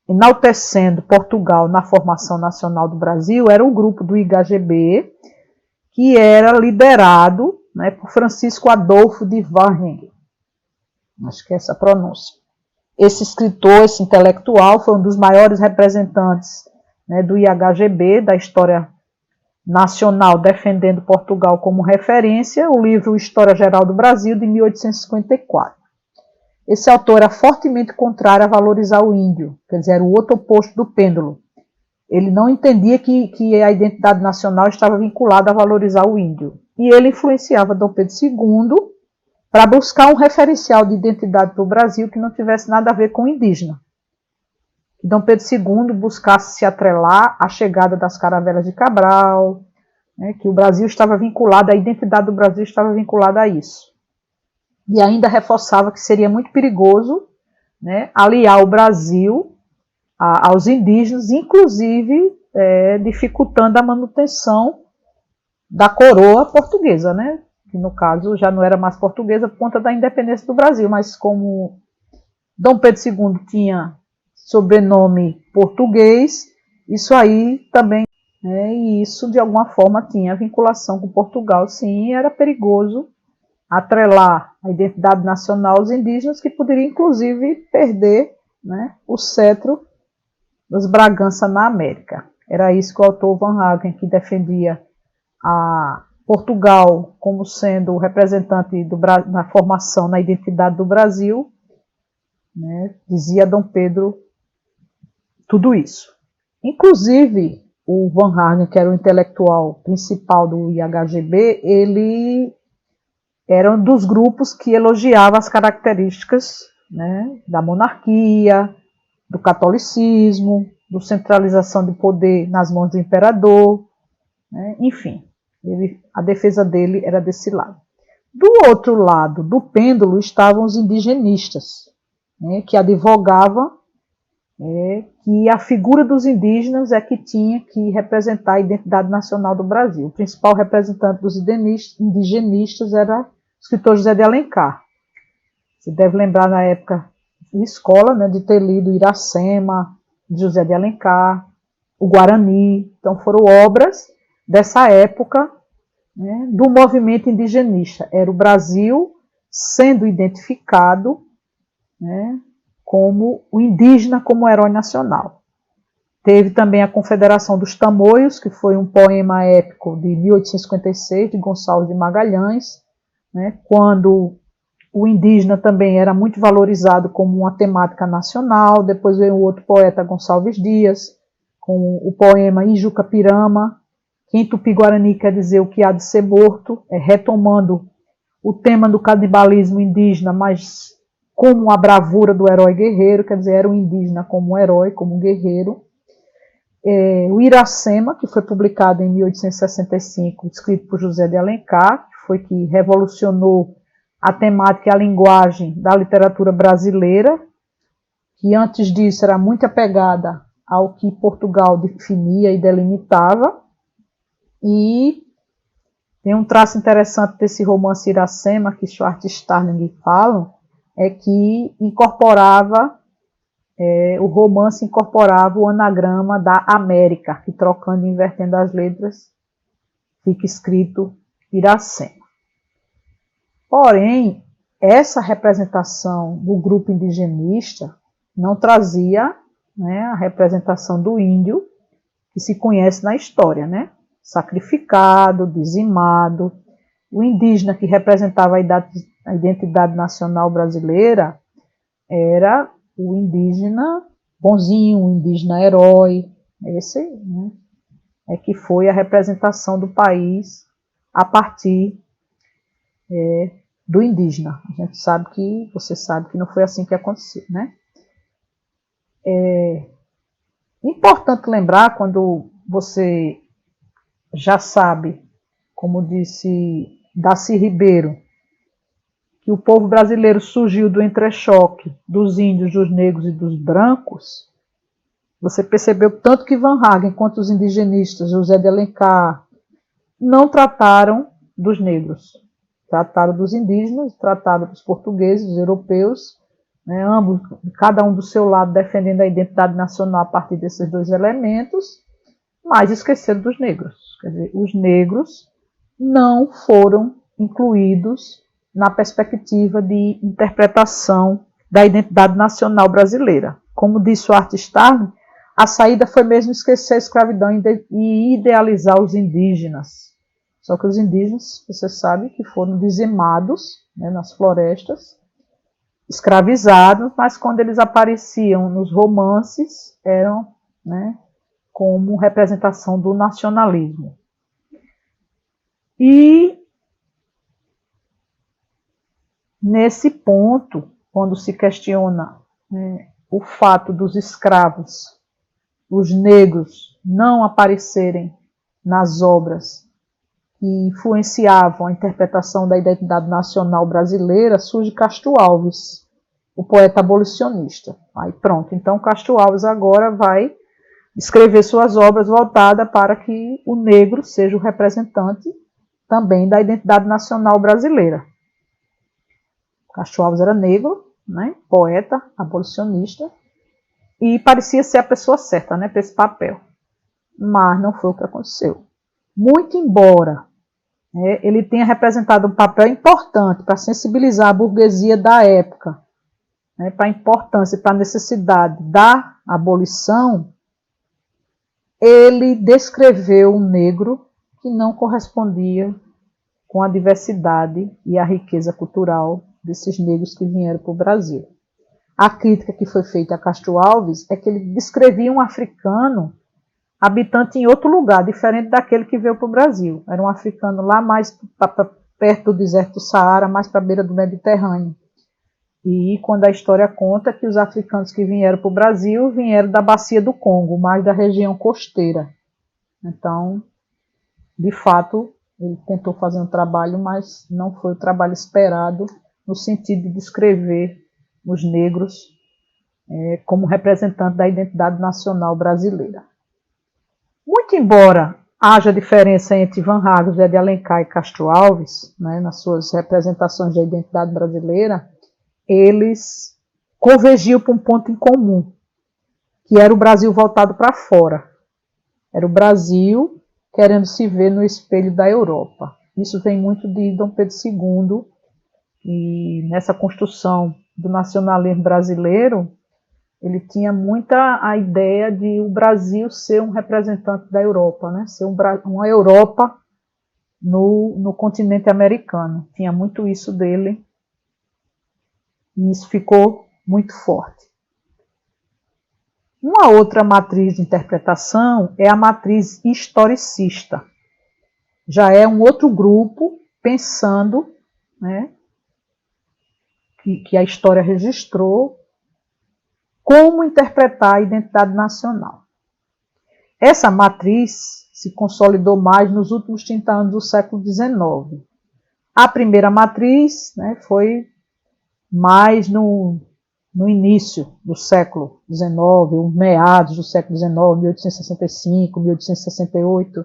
enaltecendo Portugal na formação nacional do Brasil, era o grupo do IHGB, que era liderado, né, por Francisco Adolfo de Varengel. Acho que é essa a pronúncia. Esse escritor, esse intelectual, foi um dos maiores representantes, né, do IHGB, da história nacional, defendendo Portugal como referência, o livro História Geral do Brasil, de 1854. Esse autor era fortemente contrário a valorizar o índio, quer dizer, era o outro oposto do pêndulo. Ele não entendia que a identidade nacional estava vinculada a valorizar o índio. E ele influenciava Dom Pedro II para buscar um referencial de identidade para o Brasil que não tivesse nada a ver com o indígena. Dom Pedro II buscasse se atrelar à chegada das caravelas de Cabral, né, que o Brasil estava vinculado, a identidade do Brasil estava vinculada a isso. E ainda reforçava que seria muito perigoso, né, aliar o Brasil aos indígenas, inclusive dificultando a manutenção da coroa portuguesa, né, que no caso já não era mais portuguesa por conta da independência do Brasil, mas como Dom Pedro II tinha sobrenome português, isso aí também, né, e isso de alguma forma tinha vinculação com Portugal, sim, e era perigoso atrelar a identidade nacional aos indígenas, que poderia inclusive perder, né, o cetro das Bragança na América. Era isso que o autor Van Hagen, que defendia a Portugal como sendo o representante da formação na identidade do Brasil, né, dizia a Dom Pedro tudo isso. Inclusive, o Van Hagen, que era o intelectual principal do IHGB, ele era um dos grupos que elogiava as características né, da monarquia, do catolicismo, da centralização de poder nas mãos do imperador, né, enfim, a defesa dele era desse lado. Do outro lado do pêndulo estavam os indigenistas, né, que advogavam que a figura dos indígenas é que tinha que representar a identidade nacional do Brasil. O principal representante dos indigenistas era o escritor José de Alencar. Você deve lembrar na época de escola, né, de ter lido Iracema, de José de Alencar, o Guarani. Então foram obras dessa época, né, do movimento indigenista. Era o Brasil sendo identificado, né, como o indígena como herói nacional. Teve também a Confederação dos Tamoios, que foi um poema épico de 1856, de Gonçalves de Magalhães, né, quando o indígena também era muito valorizado como uma temática nacional. Depois veio o outro poeta, Gonçalves Dias, com o poema Ijucapirama, que em Tupi-Guarani quer dizer o que há de ser morto, retomando o tema do canibalismo indígena, mas como a bravura do herói guerreiro, quer dizer, era o indígena como um herói, como um guerreiro. O Iracema, que foi publicado em 1865, escrito por José de Alencar, que foi que revolucionou a temática e a linguagem da literatura brasileira, que antes disso era muito apegada ao que Portugal definia e delimitava. E tem um traço interessante desse romance Iracema, que Schwartz e Starling falam, é que incorporava, o romance incorporava o anagrama da América, que trocando e invertendo as letras, fica escrito Iracema. Porém, essa representação do grupo indigenista não trazia, né, a representação do índio que se conhece na história, né? Sacrificado, dizimado. O indígena que representava a identidade nacional brasileira era o indígena bonzinho, o indígena herói. Esse, né, é que foi a representação do país a partir do indígena. A gente sabe que, você sabe que não foi assim que aconteceu, né? É importante lembrar, quando você já sabe, como disse Darcy Ribeiro, que o povo brasileiro surgiu do entrechoque dos índios, dos negros e dos brancos, você percebeu tanto que Van Hagen quanto os indigenistas, José de Alencar, não trataram dos negros. Trataram dos indígenas, trataram dos portugueses, dos europeus, né, ambos, cada um do seu lado, defendendo a identidade nacional a partir desses dois elementos, mas esqueceram dos negros. Quer dizer, os negros não foram incluídos na perspectiva de interpretação da identidade nacional brasileira. Como disse o Schwartz e Starling, a saída foi mesmo esquecer a escravidão e idealizar os indígenas. Só que os indígenas, você sabe, que foram dizimados, né, nas florestas, escravizados, mas quando eles apareciam nos romances, eram, né, como representação do nacionalismo. E nesse ponto, quando se questiona, né, o fato dos escravos, os negros, não aparecerem nas obras que influenciavam a interpretação da identidade nacional brasileira, surge Castro Alves, o poeta abolicionista. Aí pronto, então Castro Alves agora vai escrever suas obras voltadas para que o negro seja o representante também da identidade nacional brasileira. Castro Alves era negro, né, poeta, abolicionista, e parecia ser a pessoa certa, né, para esse papel. Mas não foi o que aconteceu. Muito embora, né, ele tenha representado um papel importante para sensibilizar a burguesia da época, né, para a importância e para a necessidade da abolição, ele descreveu um negro que não correspondia com a diversidade e a riqueza cultural desses negros que vieram para o Brasil. A crítica que foi feita a Castro Alves é que ele descrevia um africano habitante em outro lugar, diferente daquele que veio para o Brasil. Era um africano lá mais perto do deserto do Saara, mais para a beira do Mediterrâneo. E quando a história conta que os africanos que vieram para o Brasil vieram da bacia do Congo, mais da região costeira. Então, de fato, ele tentou fazer um trabalho, mas não foi o trabalho esperado no sentido de descrever os negros como representantes da identidade nacional brasileira. Muito embora haja diferença entre Van Haga, José de Alencar e Castro Alves, né, nas suas representações da identidade brasileira, eles convergiam para um ponto em comum, que era o Brasil voltado para fora. Era o Brasil querendo se ver no espelho da Europa. Isso vem muito de Dom Pedro II, e nessa construção do nacionalismo brasileiro, ele tinha muita a ideia de o Brasil ser um representante da Europa, né? Ser uma Europa no continente americano. Tinha muito isso dele, e isso ficou muito forte. Uma outra matriz de interpretação é a matriz historicista. Já é um outro grupo pensando, né, que a história registrou, como interpretar a identidade nacional. Essa matriz se consolidou mais nos últimos 30 anos do século XIX. A primeira matriz, né, foi mais no início do século XIX, os meados do século XIX, 1865, 1868.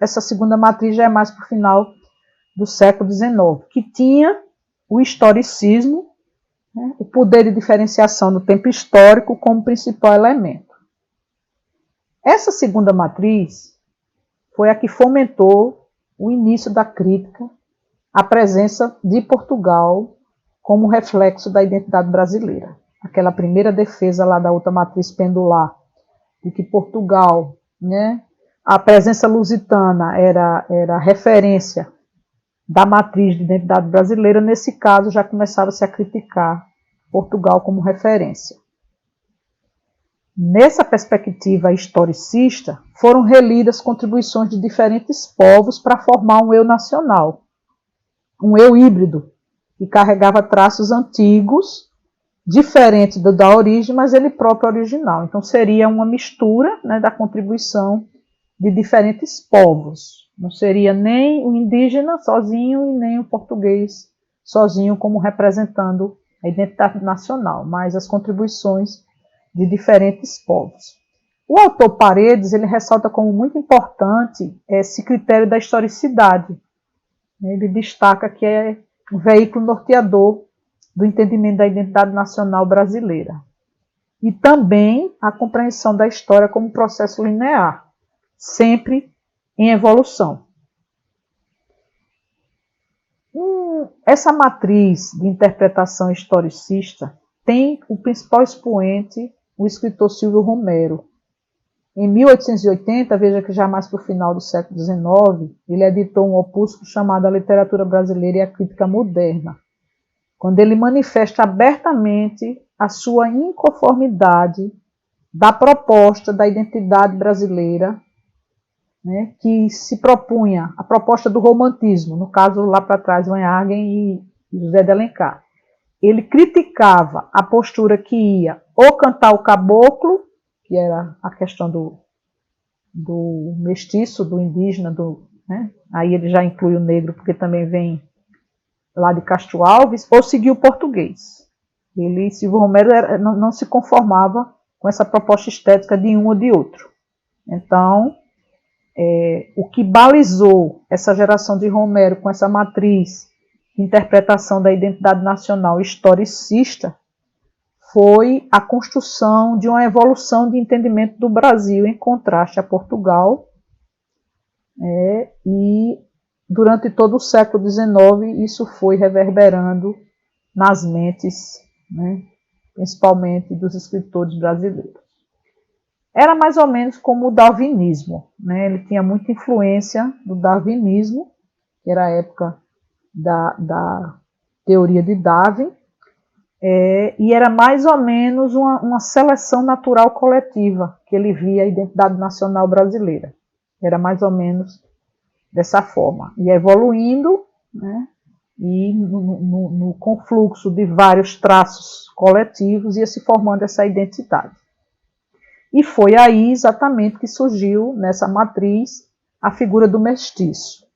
Essa segunda matriz já é mais para o final do século XIX, que tinha o historicismo, né, o poder de diferenciação do tempo histórico como principal elemento. Essa segunda matriz foi a que fomentou o início da crítica à presença de Portugal como reflexo da identidade brasileira. Aquela primeira defesa lá da outra matriz pendular, de que Portugal, né, a presença lusitana era referência da matriz de identidade brasileira, nesse caso já começava-se a criticar Portugal como referência. Nessa perspectiva historicista, foram relidas contribuições de diferentes povos para formar um eu nacional, um eu híbrido, que carregava traços antigos, diferentes da origem, mas ele próprio original. Então seria uma mistura, né, da contribuição de diferentes povos. Não seria nem o indígena sozinho e nem o português sozinho como representando a identidade nacional, mas as contribuições de diferentes povos. O autor Paredes, ele ressalta como muito importante esse critério da historicidade. Ele destaca que é um veículo norteador do entendimento da identidade nacional brasileira. E também a compreensão da história como processo linear, sempre em evolução. Essa matriz de interpretação historicista tem o principal expoente, o escritor Silvio Romero. Em 1880, veja que já mais para o final do século XIX, ele editou um opúsculo chamado A Literatura Brasileira e a Crítica Moderna, quando ele manifesta abertamente a sua inconformidade da proposta da identidade brasileira, né, que se propunha a proposta do romantismo, no caso lá para trás, Van Hagen e José de Alencar. Ele criticava a postura que ia ou cantar o caboclo, que era a questão do mestiço, do indígena, né? Aí ele já inclui o negro, porque também vem lá de Castro Alves, ou seguir o português. Silvio Romero não se conformava com essa proposta estética de um ou de outro. Então, o que balizou essa geração de Romero com essa matriz de interpretação da identidade nacional historicista foi a construção de uma evolução de entendimento do Brasil em contraste a Portugal, e durante todo o século XIX isso foi reverberando nas mentes, né, principalmente dos escritores brasileiros. Era mais ou menos como o darwinismo, né? Ele tinha muita influência do darwinismo, que era a época da teoria de Darwin, e era mais ou menos uma seleção natural coletiva que ele via a identidade nacional brasileira. Era mais ou menos dessa forma. E evoluindo, né, e no confluxo de vários traços coletivos ia se formando essa identidade. E foi aí exatamente que surgiu nessa matriz a figura do mestiço.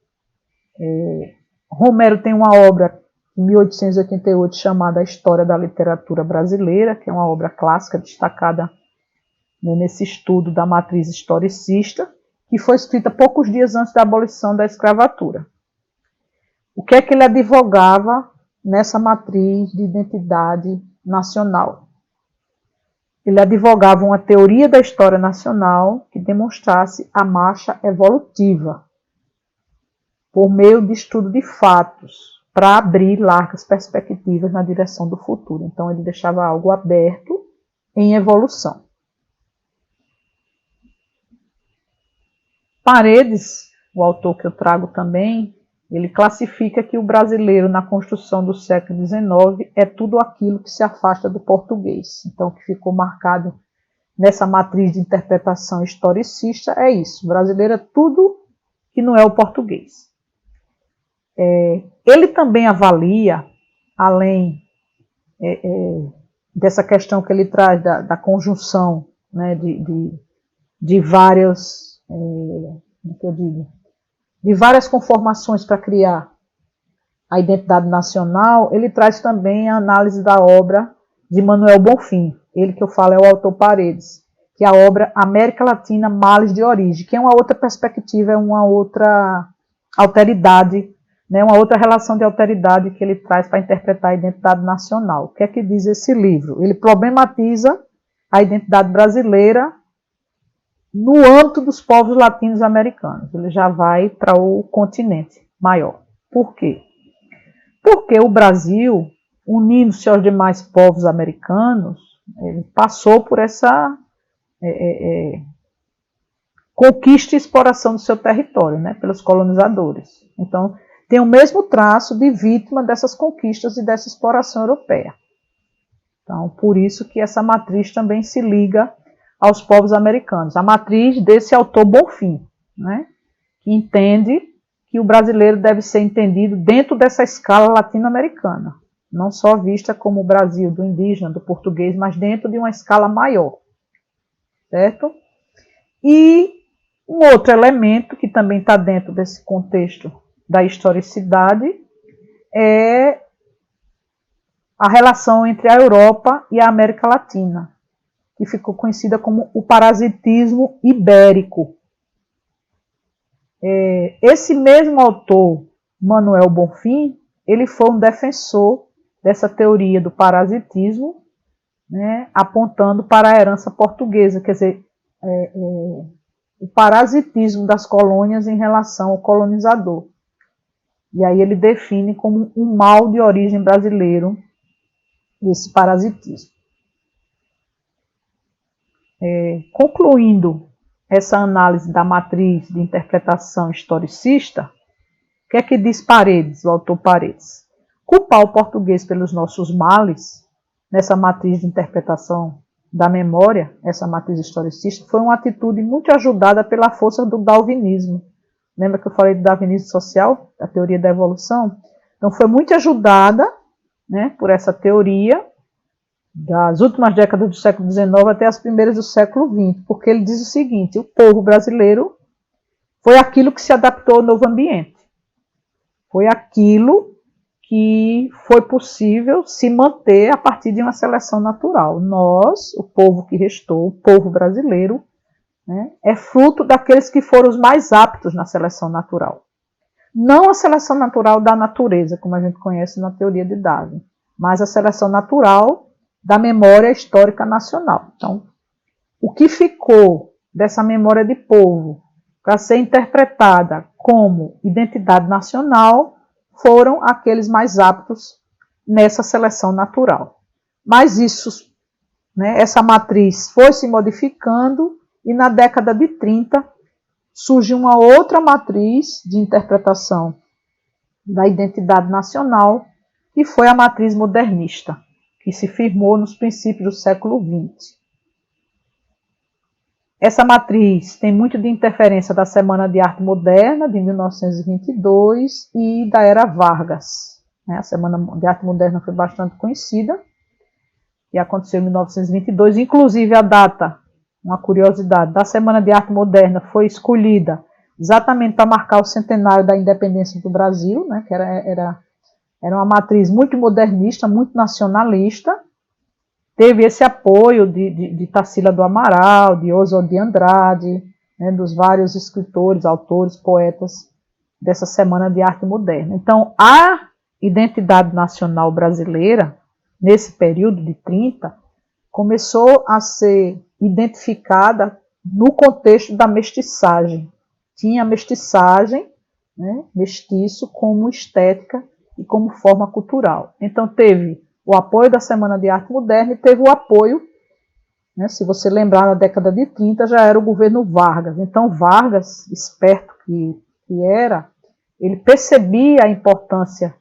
Romero tem uma obra em 1888 chamada A História da Literatura Brasileira, que é uma obra clássica destacada, né, nesse estudo da matriz historicista, que foi escrita poucos dias antes da abolição da escravatura. O que é que ele advogava nessa matriz de identidade nacional? Ele advogava uma teoria da história nacional que demonstrasse a marcha evolutiva, por meio de estudo de fatos, para abrir largas perspectivas na direção do futuro. Então, ele deixava algo aberto em evolução. Paredes, o autor que eu trago também, ele classifica que o brasileiro na construção do século XIX é tudo aquilo que se afasta do português. Então, o que ficou marcado nessa matriz de interpretação historicista é isso. O brasileiro é tudo que não é o português. Ele também avalia, além dessa questão que ele traz da conjunção, né, de várias, de várias conformações para criar a identidade nacional, ele traz também a análise da obra de Manuel Bonfim, ele que eu falo é o autor Paredes, que é a obra América Latina, Males de Origem, que é uma outra perspectiva, é uma outra alteridade, né, uma outra relação de alteridade que ele traz para interpretar a identidade nacional. O que é que diz esse livro? Ele problematiza a identidade brasileira no âmbito dos povos latinos-americanos. Ele já vai para o continente maior. Por quê? Porque o Brasil, unindo-se aos demais povos americanos, ele passou por essa conquista e exploração do seu território, né, pelos colonizadores. Então, tem o mesmo traço de vítima dessas conquistas e dessa exploração europeia. Então, por isso que essa matriz também se liga aos povos americanos. A matriz desse autor Bonfim, né, que entende que o brasileiro deve ser entendido dentro dessa escala latino-americana, não só vista como o Brasil do indígena, do português, mas dentro de uma escala maior. Certo? E um outro elemento que também está dentro desse contexto da historicidade é a relação entre a Europa e a América Latina, que ficou conhecida como o parasitismo ibérico. Esse mesmo autor, Manuel Bonfim, ele foi um defensor dessa teoria do parasitismo, né, apontando para a herança portuguesa, quer dizer, o parasitismo das colônias em relação ao colonizador. E aí ele define como um mal de origem brasileiro esse parasitismo. Concluindo essa análise da matriz de interpretação historicista, o que é que diz Paredes, o autor Paredes? Culpar o português pelos nossos males, nessa matriz de interpretação da memória, essa matriz historicista, foi uma atitude muito ajudada pela força do darwinismo. Lembra que eu falei do darwinismo social, da teoria da evolução? Então foi muito ajudada, né, por essa teoria das últimas décadas do século XIX até as primeiras do século XX, porque ele diz o seguinte: o povo brasileiro foi aquilo que se adaptou ao novo ambiente, foi aquilo que foi possível se manter a partir de uma seleção natural. Nós, o povo que restou, o povo brasileiro, né, é fruto daqueles que foram os mais aptos na seleção natural. Não a seleção natural da natureza, como a gente conhece na teoria de Darwin, mas a seleção natural da memória histórica nacional. Então, o que ficou dessa memória de povo para ser interpretada como identidade nacional foram aqueles mais aptos nessa seleção natural. Mas isso, né, essa matriz foi se modificando e na década de 30 surgiu uma outra matriz de interpretação da identidade nacional, que foi a matriz modernista, que se firmou nos princípios do século XX. Essa matriz tem muito de interferência da Semana de Arte Moderna, de 1922, e da Era Vargas. né? A Semana de Arte Moderna foi bastante conhecida e aconteceu em 1922. Inclusive, a data, uma curiosidade, da Semana de Arte Moderna foi escolhida exatamente para marcar o centenário da independência do Brasil, né? Que era uma matriz muito modernista, muito nacionalista. Teve esse apoio de Tarsila do Amaral, de Oswald de Andrade, né, dos vários escritores, autores, poetas dessa Semana de Arte Moderna. Então, a identidade nacional brasileira, nesse período de 30, começou a ser identificada no contexto da mestiçagem. Tinha a mestiçagem, né, mestiço, como estética e como forma cultural. Então, teve o apoio da Semana de Arte Moderna e teve o apoio, né, se você lembrar, na década de 30 já era o governo Vargas. Então Vargas, esperto que era, ele percebia a importância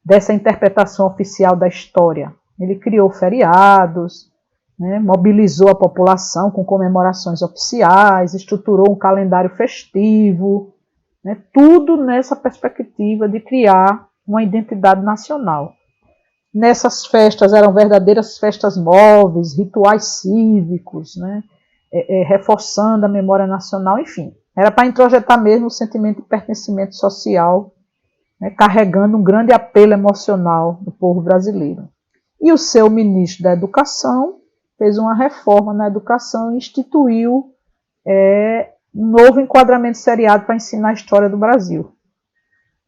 dessa interpretação oficial da história. Ele criou feriados, né, mobilizou a população com comemorações oficiais, estruturou um calendário festivo, né, tudo nessa perspectiva de criar uma identidade nacional. Nessas festas eram verdadeiras festas móveis, rituais cívicos, né? Reforçando a memória nacional, enfim. Era para introjetar mesmo o sentimento de pertencimento social, né? Carregando um grande apelo emocional do povo brasileiro. E o seu ministro da Educação fez uma reforma na educação e instituiu um novo enquadramento seriado para ensinar a história do Brasil.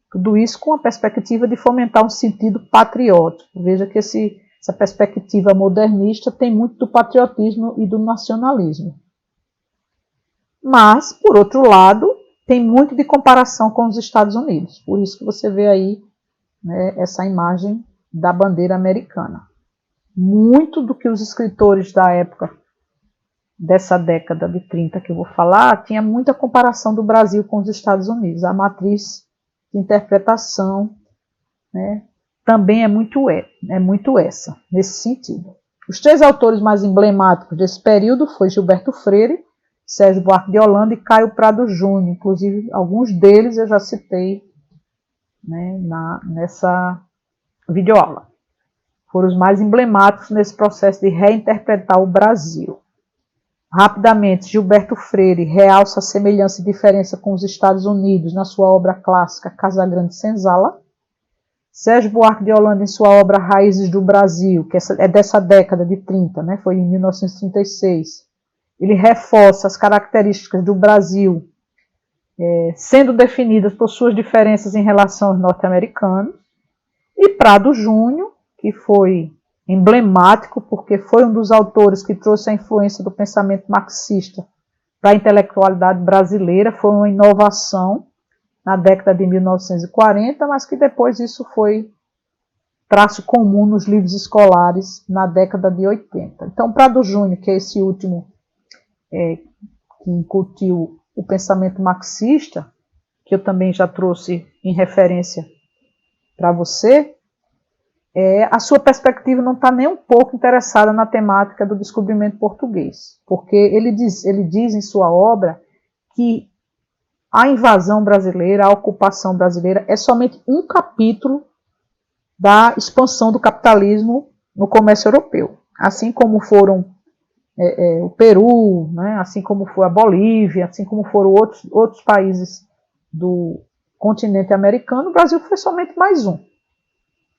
Tudo isso com a perspectiva de fomentar um sentido patriótico. Veja que essa perspectiva modernista tem muito do patriotismo e do nacionalismo. Mas, por outro lado, tem muito de comparação com os Estados Unidos. Por isso que você vê aí, né, essa imagem da bandeira americana. Muito do que os escritores da época, dessa década de 30 que eu vou falar, tinha muita comparação do Brasil com os Estados Unidos. A matriz de interpretação, né, também é muito essa, nesse sentido. Os três autores mais emblemáticos desse período foi Gilberto Freire, Sérgio Buarque de Holanda e Caio Prado Júnior. Inclusive, alguns deles eu já citei, né, nessa videoaula. Foram os mais emblemáticos nesse processo de reinterpretar o Brasil. Rapidamente, Gilberto Freire realça a semelhança e diferença com os Estados Unidos na sua obra clássica Casagrande Senzala. Sérgio Buarque de Holanda, em sua obra Raízes do Brasil, que é dessa década de 30, né, foi em 1936, ele reforça as características do Brasil, sendo definidas por suas diferenças em relação aos norte-americanos. E Prado Júnior, que foi emblemático, porque foi um dos autores que trouxe a influência do pensamento marxista para a intelectualidade brasileira, foi uma inovação na década de 1940, mas que depois isso foi traço comum nos livros escolares na década de 80. Então, Prado Júnior, que é esse último que incutiu o pensamento marxista, que eu também já trouxe em referência para você, a sua perspectiva não está nem um pouco interessada na temática do descobrimento português, porque ele diz em sua obra que a invasão brasileira, a ocupação brasileira é somente um capítulo da expansão do capitalismo no comércio europeu, assim como foram o Peru, né, assim como foi a Bolívia, assim como foram outros países do continente americano. O Brasil foi somente mais um.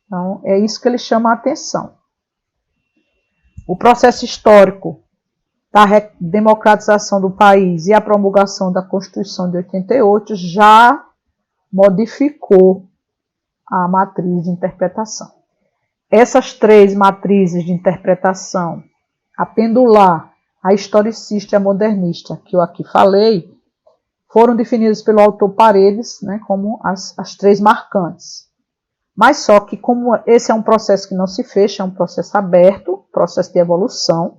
Então, é isso que ele chama a atenção. O processo histórico da democratização do país e a promulgação da Constituição de 88 já modificou a matriz de interpretação. Essas três matrizes de interpretação, a pendular, a historicista e a modernista, que eu aqui falei, foram definidas pelo autor Paredes, né, como as três marcantes. Mas só que, como esse é um processo que não se fecha, é um processo aberto, processo de evolução,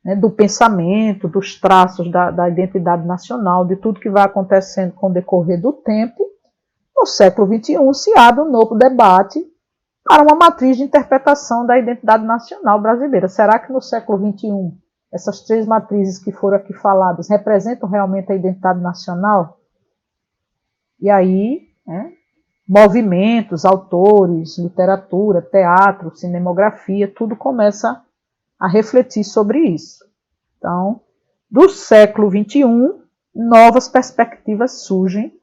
né, do pensamento, dos traços da identidade nacional, de tudo que vai acontecendo com o decorrer do tempo, no século XXI se abre um novo debate para uma matriz de interpretação da identidade nacional brasileira. Será que no século XXI essas três matrizes que foram aqui faladas representam realmente a identidade nacional? E aí, né, movimentos, autores, literatura, teatro, cinematografia, tudo começa a refletir sobre isso. Então, do século XXI, novas perspectivas surgem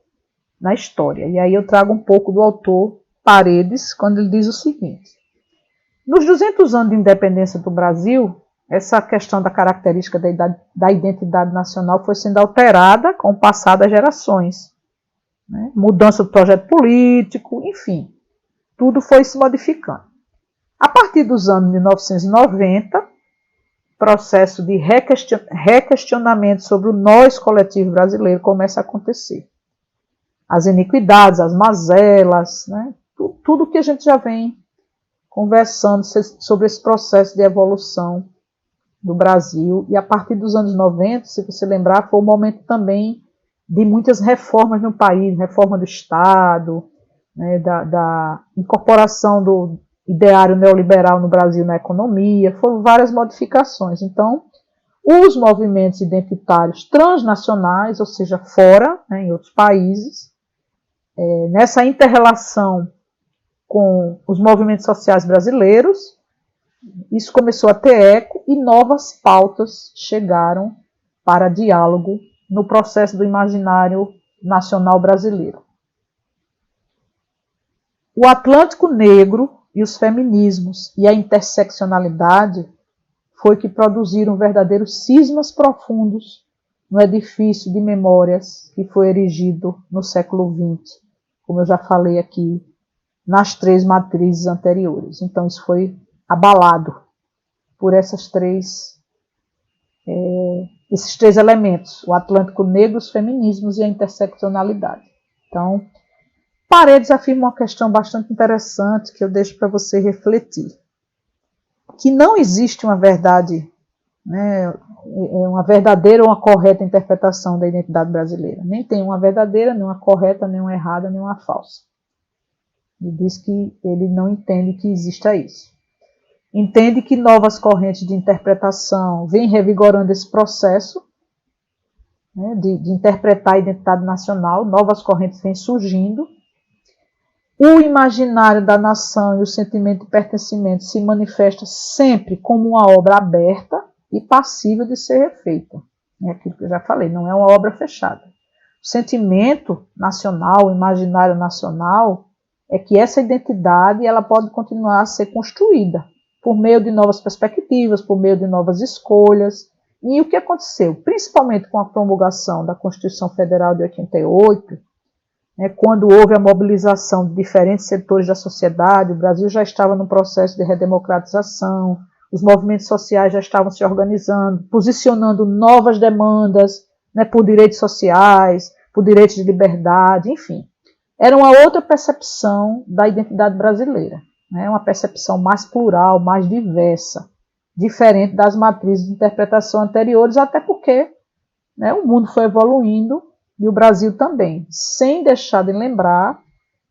na história. E aí eu trago um pouco do autor Paredes, quando ele diz o seguinte: nos 200 anos de independência do Brasil, essa questão da característica da identidade nacional foi sendo alterada com o passar das gerações. Né? Mudança do projeto político, enfim, tudo foi se modificando. A partir dos anos 1990, processo de requestionamento sobre o nós coletivo brasileiro começa a acontecer. As iniquidades, as mazelas, né? Tudo que a gente já vem conversando sobre esse processo de evolução do Brasil. E a partir dos anos 90, se você lembrar, foi um momento também de muitas reformas no país, reforma do Estado, né, da incorporação do ideário neoliberal no Brasil na economia, foram várias modificações. Então, os movimentos identitários transnacionais, ou seja, fora, né, em outros países, nessa inter-relação com os movimentos sociais brasileiros, isso começou a ter eco e novas pautas chegaram para diálogo no processo do imaginário nacional brasileiro. O Atlântico Negro e os feminismos e a interseccionalidade foi que produziram verdadeiros cismas profundos no edifício de memórias que foi erigido no século XX, como eu já falei aqui, nas 3 matrizes anteriores. Então isso foi abalado por esses três elementos, o Atlântico Negro, os feminismos e a interseccionalidade. Então, Paredes afirma uma questão bastante interessante que eu deixo para você refletir. Que não existe uma verdade, né, uma verdadeira ou uma correta interpretação da identidade brasileira. Nem tem uma verdadeira, nem uma correta, nem uma errada, nem uma falsa. Ele diz que ele não entende que exista isso. Entende que novas correntes de interpretação vêm revigorando esse processo, né, de interpretar a identidade nacional, novas correntes vêm surgindo. O imaginário da nação e o sentimento de pertencimento se manifesta sempre como uma obra aberta e passível de ser refeita. É aquilo que eu já falei, não é uma obra fechada. O sentimento nacional, o imaginário nacional, é que essa identidade ela pode continuar a ser construída por meio de novas perspectivas, por meio de novas escolhas. E o que aconteceu? Principalmente com a promulgação da Constituição Federal de 88, quando houve a mobilização de diferentes setores da sociedade, o Brasil já estava num processo de redemocratização, os movimentos sociais já estavam se organizando, posicionando novas demandas, né, por direitos sociais, por direitos de liberdade, enfim. Era uma outra percepção da identidade brasileira, né, uma percepção mais plural, mais diversa, diferente das matrizes de interpretação anteriores, até porque, né, o mundo foi evoluindo e o Brasil também, sem deixar de lembrar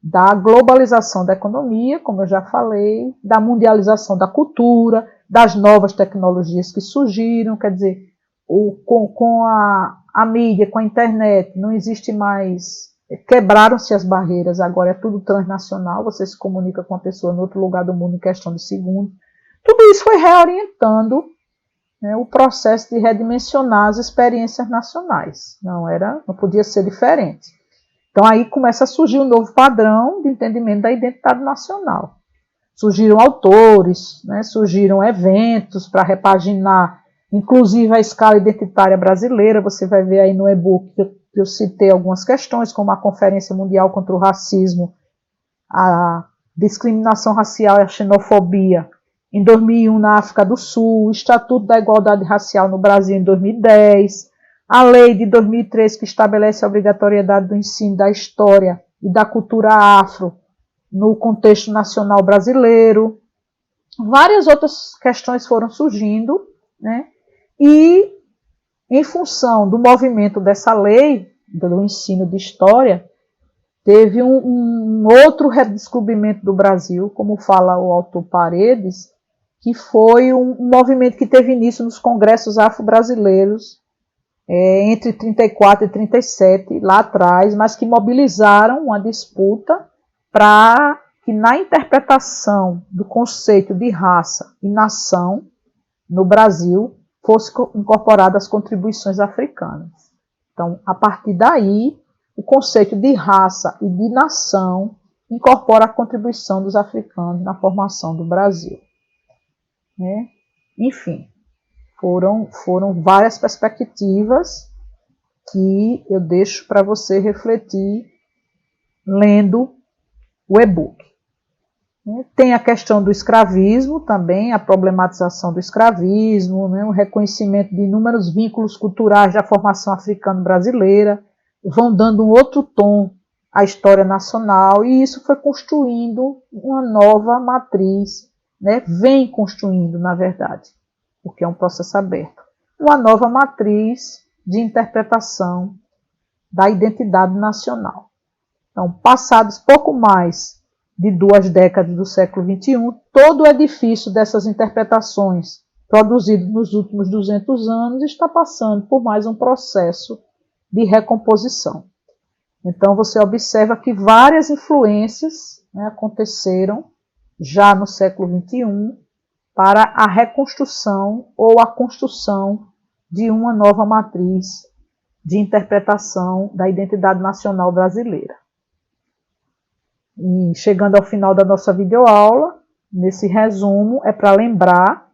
da globalização da economia, como eu já falei, da mundialização da cultura, das novas tecnologias que surgiram, quer dizer, com a mídia, com a internet, não existe mais, quebraram-se as barreiras, agora é tudo transnacional, você se comunica com a pessoa no outro lugar do mundo em questão de segundos. Tudo isso foi reorientando, né, o processo de redimensionar as experiências nacionais. Não podia ser diferente. Então aí começa a surgir um novo padrão de entendimento da identidade nacional. Surgiram autores, né, surgiram eventos para repaginar, inclusive a escala identitária brasileira. Você vai ver aí no e-book que eu citei algumas questões, como a Conferência Mundial contra o Racismo, a discriminação racial e a xenofobia, em 2001 na África do Sul, o Estatuto da Igualdade Racial no Brasil em 2010, a lei de 2003 que estabelece a obrigatoriedade do ensino da história e da cultura afro no contexto nacional brasileiro. Várias outras questões foram surgindo, né? E em função do movimento dessa lei, do ensino de história, teve um outro redescobrimento do Brasil, como fala o autor Paredes, que foi um movimento que teve início nos congressos afro-brasileiros entre 34 e 37, lá atrás, mas que mobilizaram uma disputa para que na interpretação do conceito de raça e nação no Brasil fosse incorporadas as contribuições africanas. Então, a partir daí, o conceito de raça e de nação incorpora a contribuição dos africanos na formação do Brasil. Né? Enfim, foram várias perspectivas que eu deixo para você refletir lendo o e-book. Tem a questão do escravismo também, a problematização do escravismo, né, o reconhecimento de inúmeros vínculos culturais da formação africano-brasileira, vão dando um outro tom à história nacional, e isso foi construindo uma nova matriz, né, vem construindo, na verdade, porque é um processo aberto, uma nova matriz de interpretação da identidade nacional. Então, passados pouco mais de 2 décadas do século XXI, todo o edifício dessas interpretações produzido nos últimos 200 anos está passando por mais um processo de recomposição. Então, você observa que várias influências, né, aconteceram já no século XXI para a reconstrução ou a construção de uma nova matriz de interpretação da identidade nacional brasileira. E chegando ao final da nossa videoaula, nesse resumo é para lembrar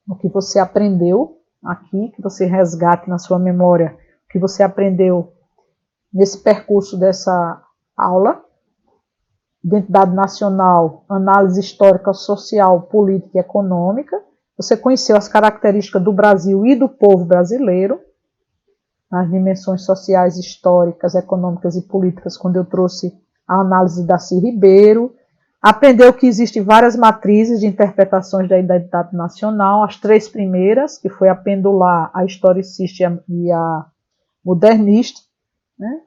o que você aprendeu aqui, que você resgate na sua memória o que você aprendeu nesse percurso dessa aula. Identidade nacional, análise histórica, social, política e econômica. Você conheceu as características do Brasil e do povo brasileiro, as dimensões sociais, históricas, econômicas e políticas, quando eu trouxe a análise da Darcy Ribeiro. Aprendeu que existem várias matrizes de interpretações da identidade nacional, as 3 primeiras, que foi a pendular, a historicista e a modernista. Né?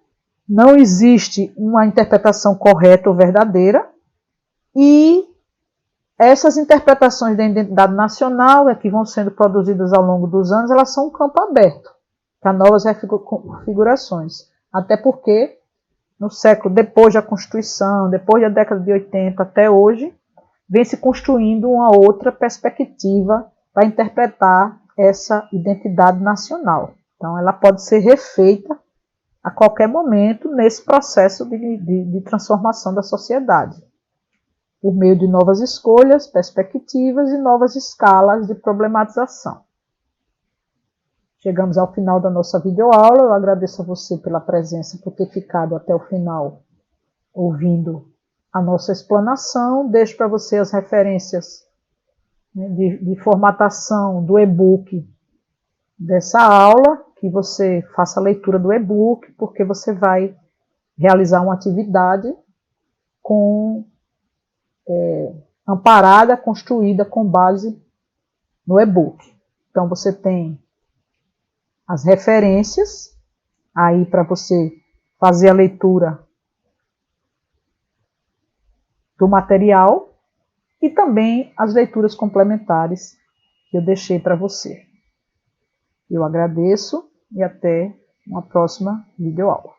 Não existe uma interpretação correta ou verdadeira, e essas interpretações da identidade nacional, que vão sendo produzidas ao longo dos anos, elas são um campo aberto para novas configurações, até porque no século depois da Constituição, depois da década de 80 até hoje, vem se construindo uma outra perspectiva para interpretar essa identidade nacional. Então, ela pode ser refeita a qualquer momento nesse processo de transformação da sociedade, por meio de novas escolhas, perspectivas e novas escalas de problematização. Chegamos ao final da nossa videoaula. Eu agradeço a você pela presença, por ter ficado até o final ouvindo a nossa explanação. Deixo para você as referências, né, de formatação do e-book dessa aula, que você faça a leitura do e-book, porque você vai realizar uma atividade amparada, construída com base no e-book. Então, você tem as referências aí para você fazer a leitura do material e também as leituras complementares que eu deixei para você. Eu agradeço e até uma próxima videoaula.